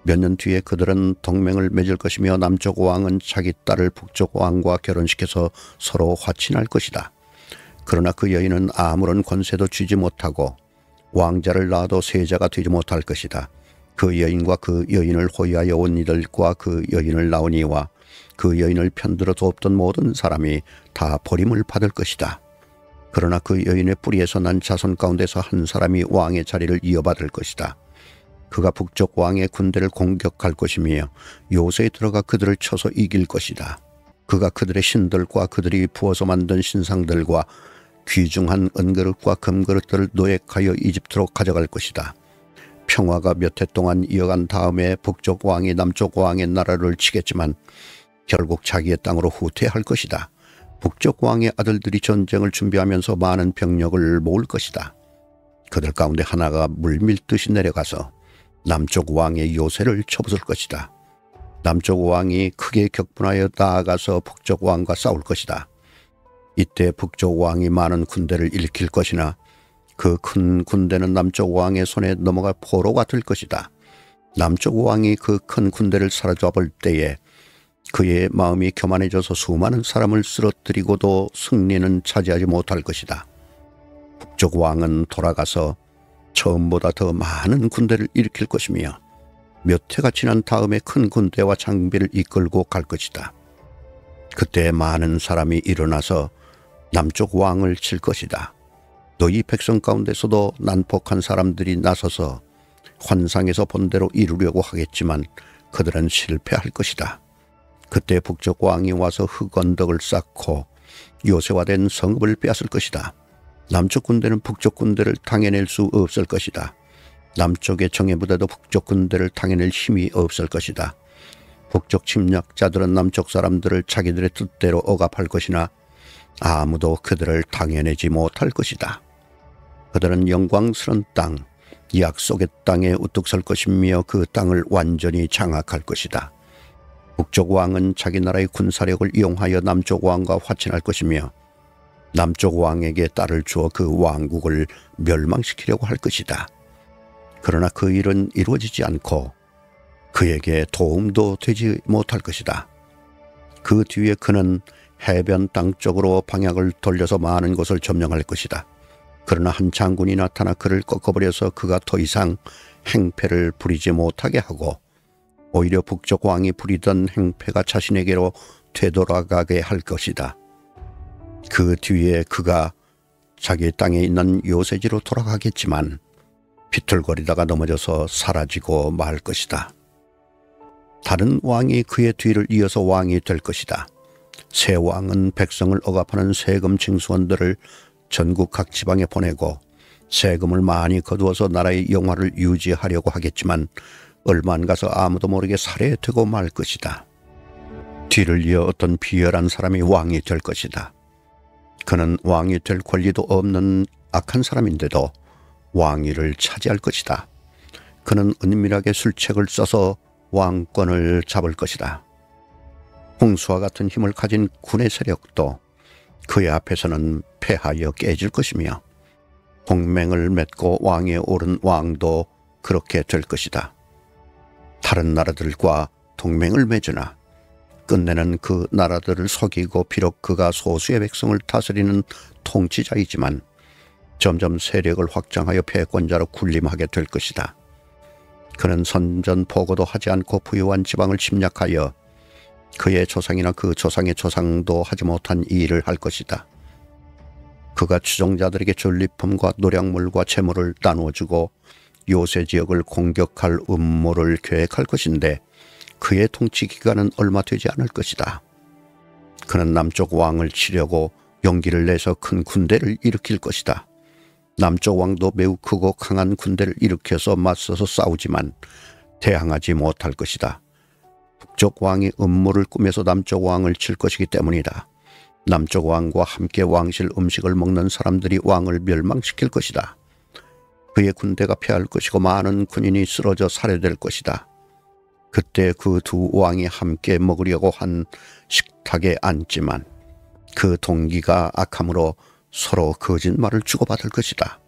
몇 년 뒤에 그들은 동맹을 맺을 것이며 남쪽 왕은 자기 딸을 북쪽 왕과 결혼시켜서 서로 화친할 것이다. 그러나 그 여인은 아무런 권세도 쥐지 못하고 왕자를 낳아도 세자가 되지 못할 것이다. 그 여인과 그 여인을 호위하여 온 이들과 그 여인을 낳은 이와 그 여인을 편들어 돕던 모든 사람이 다 버림을 받을 것이다. 그러나 그 여인의 뿌리에서 난 자손 가운데서 한 사람이 왕의 자리를 이어받을 것이다. 그가 북쪽 왕의 군대를 공격할 것이며 요새에 들어가 그들을 쳐서 이길 것이다. 그가 그들의 신들과 그들이 부어서 만든 신상들과 귀중한 은그릇과 금그릇들을 노획하여 이집트로 가져갈 것이다. 평화가 몇 해 동안 이어간 다음에 북쪽 왕이 남쪽 왕의 나라를 치겠지만 결국 자기의 땅으로 후퇴할 것이다. 북쪽 왕의 아들들이 전쟁을 준비하면서 많은 병력을 모을 것이다. 그들 가운데 하나가 물밀듯이 내려가서 남쪽 왕의 요새를 쳐부술 것이다. 남쪽 왕이 크게 격분하여 나아가서 북쪽 왕과 싸울 것이다. 이때 북쪽 왕이 많은 군대를 일으킬 것이나 그 큰 군대는 남쪽 왕의 손에 넘어가 포로가 될 것이다. 남쪽 왕이 그 큰 군대를 사로잡을 때에 그의 마음이 교만해져서 수많은 사람을 쓰러뜨리고도 승리는 차지하지 못할 것이다. 북쪽 왕은 돌아가서 처음보다 더 많은 군대를 일으킬 것이며 몇 해가 지난 다음에 큰 군대와 장비를 이끌고 갈 것이다. 그때 많은 사람이 일어나서 남쪽 왕을 칠 것이다. 너희 백성 가운데서도 난폭한 사람들이 나서서 환상에서 본 대로 이루려고 하겠지만 그들은 실패할 것이다. 그때 북쪽 왕이 와서 흙언덕을 쌓고 요새화된 성읍을 빼앗을 것이다. 남쪽 군대는 북쪽 군대를 당해낼 수 없을 것이다. 남쪽의 정예부대도 북쪽 군대를 당해낼 힘이 없을 것이다. 북쪽 침략자들은 남쪽 사람들을 자기들의 뜻대로 억압할 것이나 아무도 그들을 당해내지 못할 것이다. 그들은 영광스러운 땅, 약속의 땅에 우뚝 설 것이며 그 땅을 완전히 장악할 것이다. 북쪽 왕은 자기 나라의 군사력을 이용하여 남쪽 왕과 화친할 것이며 남쪽 왕에게 딸을 주어 그 왕국을 멸망시키려고 할 것이다. 그러나 그 일은 이루어지지 않고 그에게 도움도 되지 못할 것이다. 그 뒤에 그는 해변 땅 쪽으로 방향을 돌려서 많은 곳을 점령할 것이다. 그러나 한 장군이 나타나 그를 꺾어버려서 그가 더 이상 행패를 부리지 못하게 하고 오히려 북쪽 왕이 부리던 행패가 자신에게로 되돌아가게 할 것이다. 그 뒤에 그가 자기 땅에 있는 요새지로 돌아가겠지만 비틀거리다가 넘어져서 사라지고 말 것이다. 다른 왕이 그의 뒤를 이어서 왕이 될 것이다. 새 왕은 백성을 억압하는 세금 징수원들을 전국 각 지방에 보내고 세금을 많이 거두어서 나라의 영화를 유지하려고 하겠지만 얼마 안 가서 아무도 모르게 살해되고 말 것이다. 뒤를 이어 어떤 비열한 사람이 왕이 될 것이다. 그는 왕이 될 권리도 없는 악한 사람인데도 왕위를 차지할 것이다. 그는 은밀하게 술책을 써서 왕권을 잡을 것이다. 홍수와 같은 힘을 가진 군의 세력도 그의 앞에서는 패하여 깨질 것이며 동맹을 맺고 왕에 오른 왕도 그렇게 될 것이다. 다른 나라들과 동맹을 맺으나 끝내는 그 나라들을 속이고 비록 그가 소수의 백성을 다스리는 통치자이지만 점점 세력을 확장하여 패권자로 군림하게 될 것이다. 그는 선전포고도 하지 않고 부유한 지방을 침략하여 그의 조상이나 그 조상의 조상도 하지 못한 일을 할 것이다. 그가 추종자들에게 전리품과 노량물과 재물을 나누어주고 요새 지역을 공격할 음모를 계획할 것인데 그의 통치 기간은 얼마 되지 않을 것이다. 그는 남쪽 왕을 치려고 용기를 내서 큰 군대를 일으킬 것이다. 남쪽 왕도 매우 크고 강한 군대를 일으켜서 맞서서 싸우지만 대항하지 못할 것이다. 북쪽 왕이 음모를 꾸며서 남쪽 왕을 칠 것이기 때문이다. 남쪽 왕과 함께 왕실 음식을 먹는 사람들이 왕을 멸망시킬 것이다. 그의 군대가 패할 것이고 많은 군인이 쓰러져 살해될 것이다. 그때 그 두 왕이 함께 먹으려고 한 식탁에 앉지만 그 동기가 악함으로 서로 거짓말을 주고받을 것이다.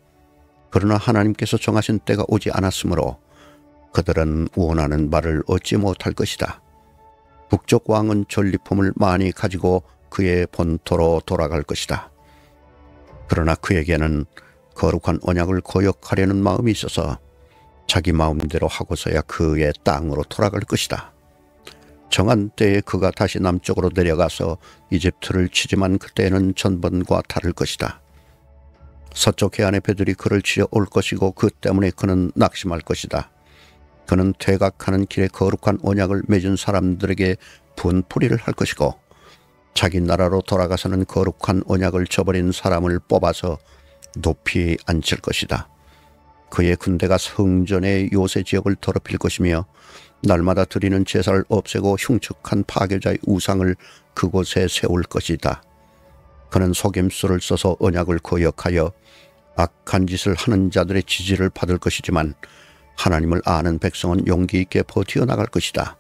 그러나 하나님께서 정하신 때가 오지 않았으므로 그들은 원하는 말을 얻지 못할 것이다. 북쪽 왕은 전리품을 많이 가지고 그의 본토로 돌아갈 것이다. 그러나 그에게는 거룩한 언약을 거역하려는 마음이 있어서 자기 마음대로 하고서야 그의 땅으로 돌아갈 것이다. 정한 때에 그가 다시 남쪽으로 내려가서 이집트를 치지만 그때는 전번과 다를 것이다. 서쪽 해안의 배들이 그를 치려 올 것이고 그 때문에 그는 낙심할 것이다. 그는 퇴각하는 길에 거룩한 언약을 맺은 사람들에게 분풀이를 할 것이고 자기 나라로 돌아가서는 거룩한 언약을 저버린 사람을 뽑아서 높이 앉힐 것이다. 그의 군대가 성전의 요새 지역을 더럽힐 것이며 날마다 드리는 제사를 없애고 흉측한 파괴자의 우상을 그곳에 세울 것이다. 그는 속임수를 써서 언약을 거역하여 악한 짓을 하는 자들의 지지를 받을 것이지만 하나님을 아는 백성은 용기 있게 버티어 나갈 것이다.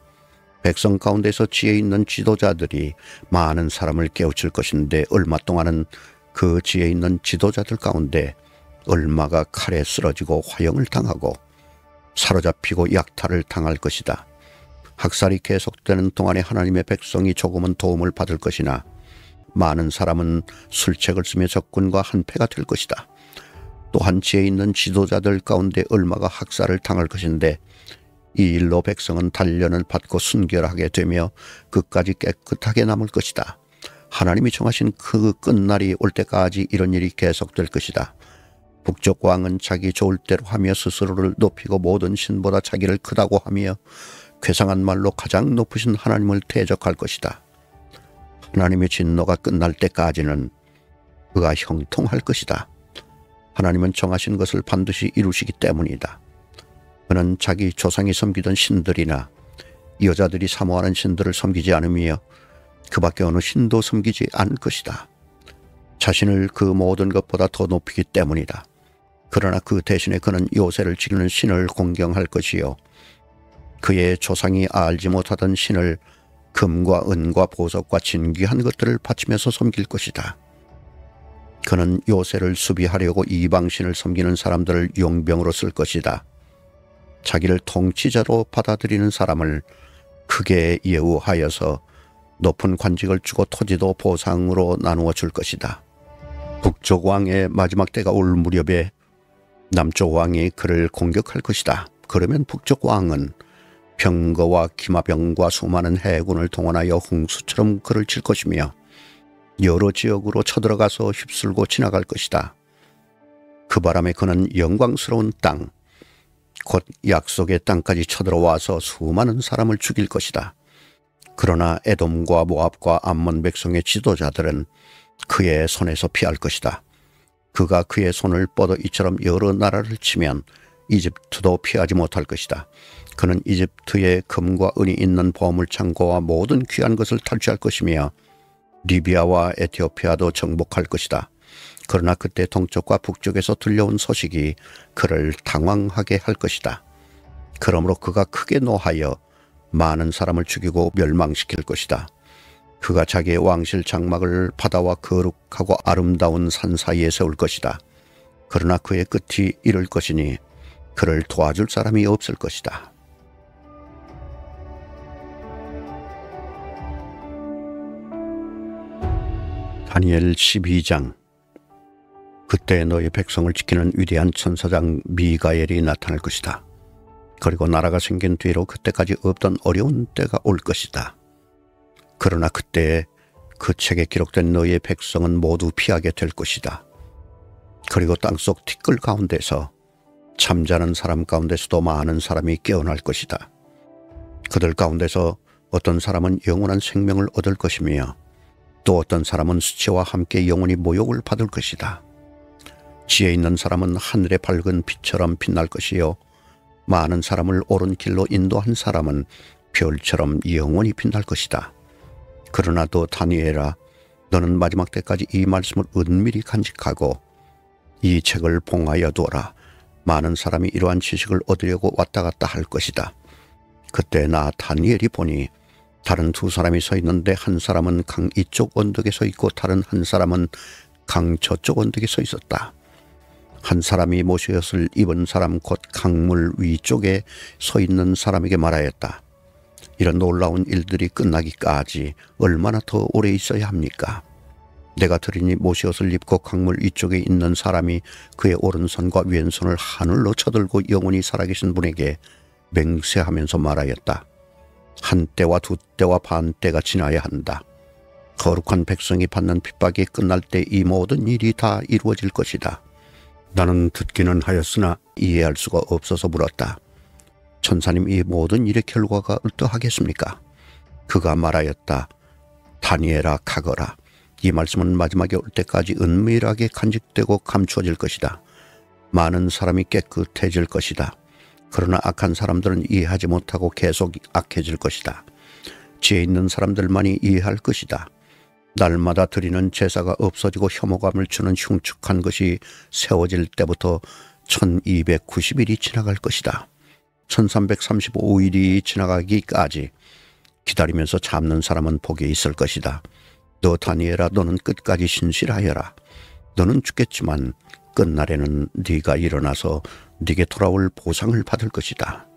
백성 가운데서 지혜 있는 지도자들이 많은 사람을 깨우칠 것인데 얼마 동안은 그 지혜 있는 지도자들 가운데 얼마가 칼에 쓰러지고 화형을 당하고 사로잡히고 약탈을 당할 것이다. 학살이 계속되는 동안에 하나님의 백성이 조금은 도움을 받을 것이나 많은 사람은 술책을 쓰며 적군과 한패가 될 것이다. 또한 지혜 있는 지도자들 가운데 얼마가 학살을 당할 것인데 이 일로 백성은 단련을 받고 순결하게 되며 끝까지 깨끗하게 남을 것이다. 하나님이 정하신 그 끝날이 올 때까지 이런 일이 계속될 것이다. 북쪽 왕은 자기 좋을 대로 하며 스스로를 높이고 모든 신보다 자기를 크다고 하며 괴상한 말로 가장 높으신 하나님을 대적할 것이다. 하나님의 진노가 끝날 때까지는 그가 형통할 것이다. 하나님은 정하신 것을 반드시 이루시기 때문이다. 그는 자기 조상이 섬기던 신들이나 여자들이 사모하는 신들을 섬기지 않으며 그 밖에 어느 신도 섬기지 않을 것이다. 자신을 그 모든 것보다 더 높이기 때문이다. 그러나 그 대신에 그는 요새를 지키는 신을 공경할 것이요 그의 조상이 알지 못하던 신을 금과 은과 보석과 진귀한 것들을 바치면서 섬길 것이다. 그는 요새를 수비하려고 이방신을 섬기는 사람들을 용병으로 쓸 것이다. 자기를 통치자로 받아들이는 사람을 크게 예우하여서 높은 관직을 주고 토지도 보상으로 나누어 줄 것이다. 북쪽 왕의 마지막 때가 올 무렵에 남쪽 왕이 그를 공격할 것이다. 그러면 북쪽 왕은 병거와 기마병과 수많은 해군을 동원하여 홍수처럼 그를 칠 것이며 여러 지역으로 쳐들어가서 휩쓸고 지나갈 것이다. 그 바람에 그는 영광스러운 땅, 곧 약속의 땅까지 쳐들어와서 수많은 사람을 죽일 것이다. 그러나 에돔과 모압과 암몬 백성의 지도자들은 그의 손에서 피할 것이다. 그가 그의 손을 뻗어 이처럼 여러 나라를 치면 이집트도 피하지 못할 것이다. 그는 이집트에 금과 은이 있는 보물창고와 모든 귀한 것을 탈취할 것이며 리비아와 에티오피아도 정복할 것이다. 그러나 그때 동쪽과 북쪽에서 들려온 소식이 그를 당황하게 할 것이다. 그러므로 그가 크게 노하여 많은 사람을 죽이고 멸망시킬 것이다. 그가 자기의 왕실 장막을 바다와 거룩하고 아름다운 산 사이에 세울 것이다. 그러나 그의 끝이 이를 것이니 그를 도와줄 사람이 없을 것이다. 다니엘 12장. 그때 너희 백성을 지키는 위대한 천사장 미가엘이 나타날 것이다. 그리고 나라가 생긴 뒤로 그때까지 없던 어려운 때가 올 것이다. 그러나 그때 그 책에 기록된 너희의 백성은 모두 피하게 될 것이다. 그리고 땅속 티끌 가운데서 잠자는 사람 가운데서도 많은 사람이 깨어날 것이다. 그들 가운데서 어떤 사람은 영원한 생명을 얻을 것이며 또 어떤 사람은 수치와 함께 영원히 모욕을 받을 것이다. 지혜 있는 사람은 하늘의 밝은 빛처럼 빛날 것이요 많은 사람을 옳은 길로 인도한 사람은 별처럼 영원히 빛날 것이다. 그러나 너 다니엘아, 너는 마지막 때까지 이 말씀을 은밀히 간직하고 이 책을 봉하여 두어라. 많은 사람이 이러한 지식을 얻으려고 왔다 갔다 할 것이다. 그때 나 다니엘이 보니 다른 두 사람이 서 있는데 한 사람은 강 이쪽 언덕에 서 있고 다른 한 사람은 강 저쪽 언덕에 서 있었다. 한 사람이 모시옷을 입은 사람 곧 강물 위쪽에 서 있는 사람에게 말하였다. 이런 놀라운 일들이 끝나기까지 얼마나 더 오래 있어야 합니까? 내가 들으니 모시옷을 입고 강물 위쪽에 있는 사람이 그의 오른손과 왼손을 하늘로 쳐들고 영원히 살아계신 분에게 맹세하면서 말하였다. 한 때와 두 때와 반 때가 지나야 한다. 거룩한 백성이 받는 핍박이 끝날 때 이 모든 일이 다 이루어질 것이다. 나는 듣기는 하였으나 이해할 수가 없어서 물었다. 천사님, 이 모든 일의 결과가 어떠하겠습니까? 그가 말하였다. 다니엘아, 가거라. 이 말씀은 마지막에 올 때까지 은밀하게 간직되고 감추어질 것이다. 많은 사람이 깨끗해질 것이다. 그러나 악한 사람들은 이해하지 못하고 계속 악해질 것이다. 지혜 있는 사람들만이 이해할 것이다. 날마다 드리는 제사가 없어지고 혐오감을 주는 흉측한 것이 세워질 때부터 1290일이 지나갈 것이다. 1335일이 지나가기까지 기다리면서 참는 사람은 복이 있을 것이다. 너 다니엘아, 너는 끝까지 신실하여라. 너는 죽겠지만 끝날에는 네가 일어나서 네게 돌아올 보상을 받을 것이다.